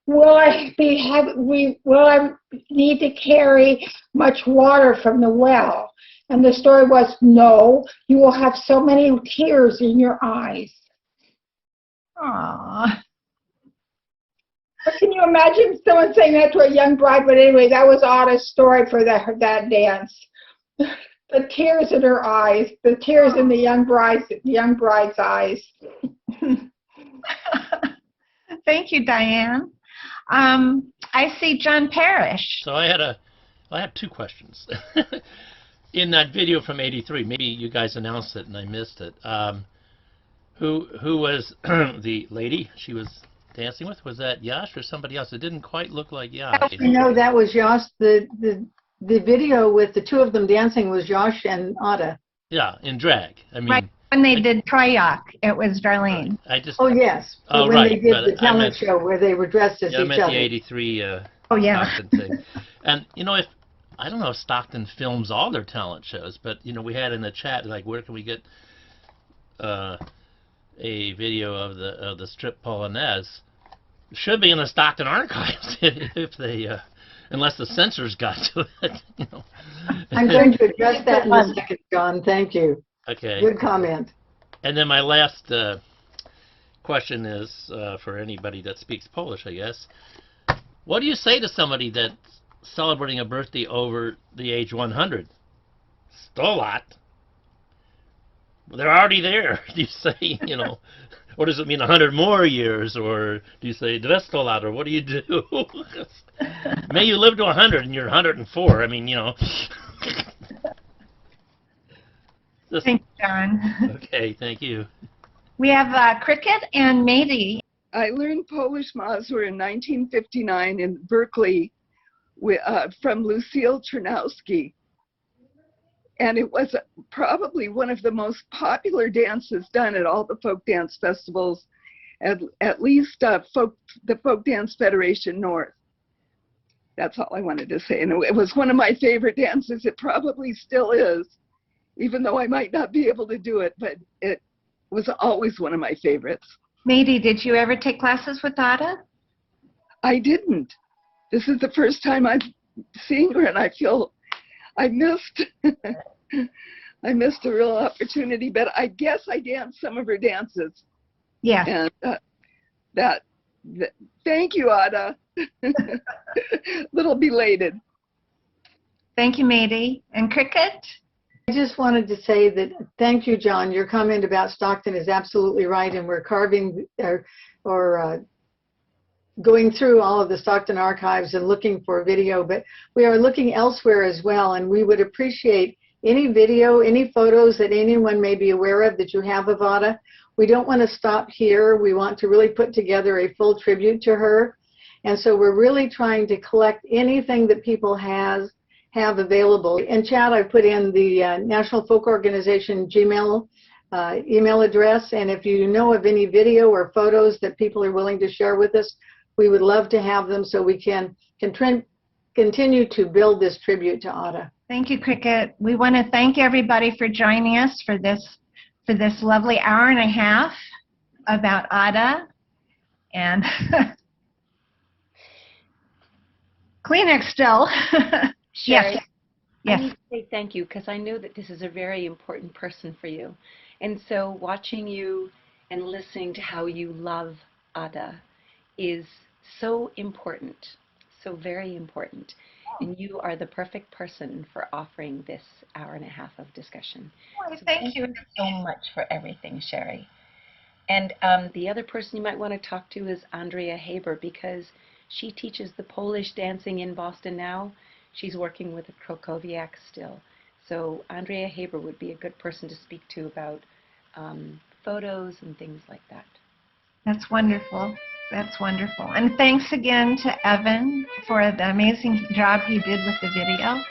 Will I need to carry much water from the well? And the story was, no, you will have so many tears in your eyes. Aww. But can you imagine someone saying that to a young bride? But anyway, that was Ada's story for that dance. The tears in her eyes, the tears in the young bride's eyes. Thank you, Diane. I see John Parrish. So I have two questions. In that video from '83, maybe you guys announced it and I missed it. Who was the lady she was dancing with? Was that Yash or somebody else? It didn't quite look like Yash. No, that was Yash. The video with the two of them dancing was Yash and Ada. Yeah, in drag. I mean, right when they did Tryock, it was Darlene. Oh yes. Oh, when right. they did the talent show where they were dressed as each I meant other. the '83 oh yeah. Stockton thing. And if I don't know if Stockton films all their talent shows, but we had in the chat like where can we get a video of the strip polonaise? Should be in the Stockton archives if they unless the censors got to it. I'm going to address that in a second, John. Thank you. Okay. Good comment. And then my last question is for anybody that speaks Polish, I guess. What do you say to somebody that's celebrating a birthday over the age 100? 100 lat. They're already there. Do you say, or does it mean 100 more years, or do you say 200 lat, or what do you do? May you live to 100 and you're 104. I mean, Thank you, John. Okay, thank you. We have Cricket and Mady. I learned Polish Mazury in 1959 in Berkeley from Lucille Czernowski. And it was probably one of the most popular dances done at all the folk dance festivals, at least the Folk Dance Federation North. That's all I wanted to say. And it was one of my favorite dances. It probably still is, even though I might not be able to do it, but it was always one of my favorites. Mady, did you ever take classes with Ada? I didn't. This is the first time I'm seeing her, and I feel I missed a real opportunity, but I guess I danced some of her dances. Yeah. And thank you, Ada. Little belated. Thank you, Mady. And Cricket? I just wanted to say that thank you, John. Your comment about Stockton is absolutely right, and we're carving or going through all of the Stockton archives and looking for video, but we are looking elsewhere as well, and we would appreciate any video, any photos that anyone may be aware of that you have of Ada. We don't want to stop here. We want to really put together a full tribute to her, and so we're really trying to collect anything that people have available. In chat, I put in the National Folk Organization Gmail email address, and if you know of any video or photos that people are willing to share with us, we would love to have them so we can continue to build this tribute to Ada. Thank you, Cricket. We want to thank everybody for joining us for this lovely hour and a half about Ada. And Kleenex still. Sherry, Yes. I Yes. need to say thank you because I know that this is a very important person for you. And so watching you and listening to how you love Ada is so important, so very important. And you are the perfect person for offering this hour and a half of discussion. Oh, So thank you so much for everything, Sherry. And the other person you might want to talk to is Andrea Haber, because she teaches the Polish dancing in Boston now. She's working with the Krakowiak still. So Andrea Haber would be a good person to speak to about photos and things like that. That's wonderful. That's wonderful. And thanks again to Evan for the amazing job he did with the video.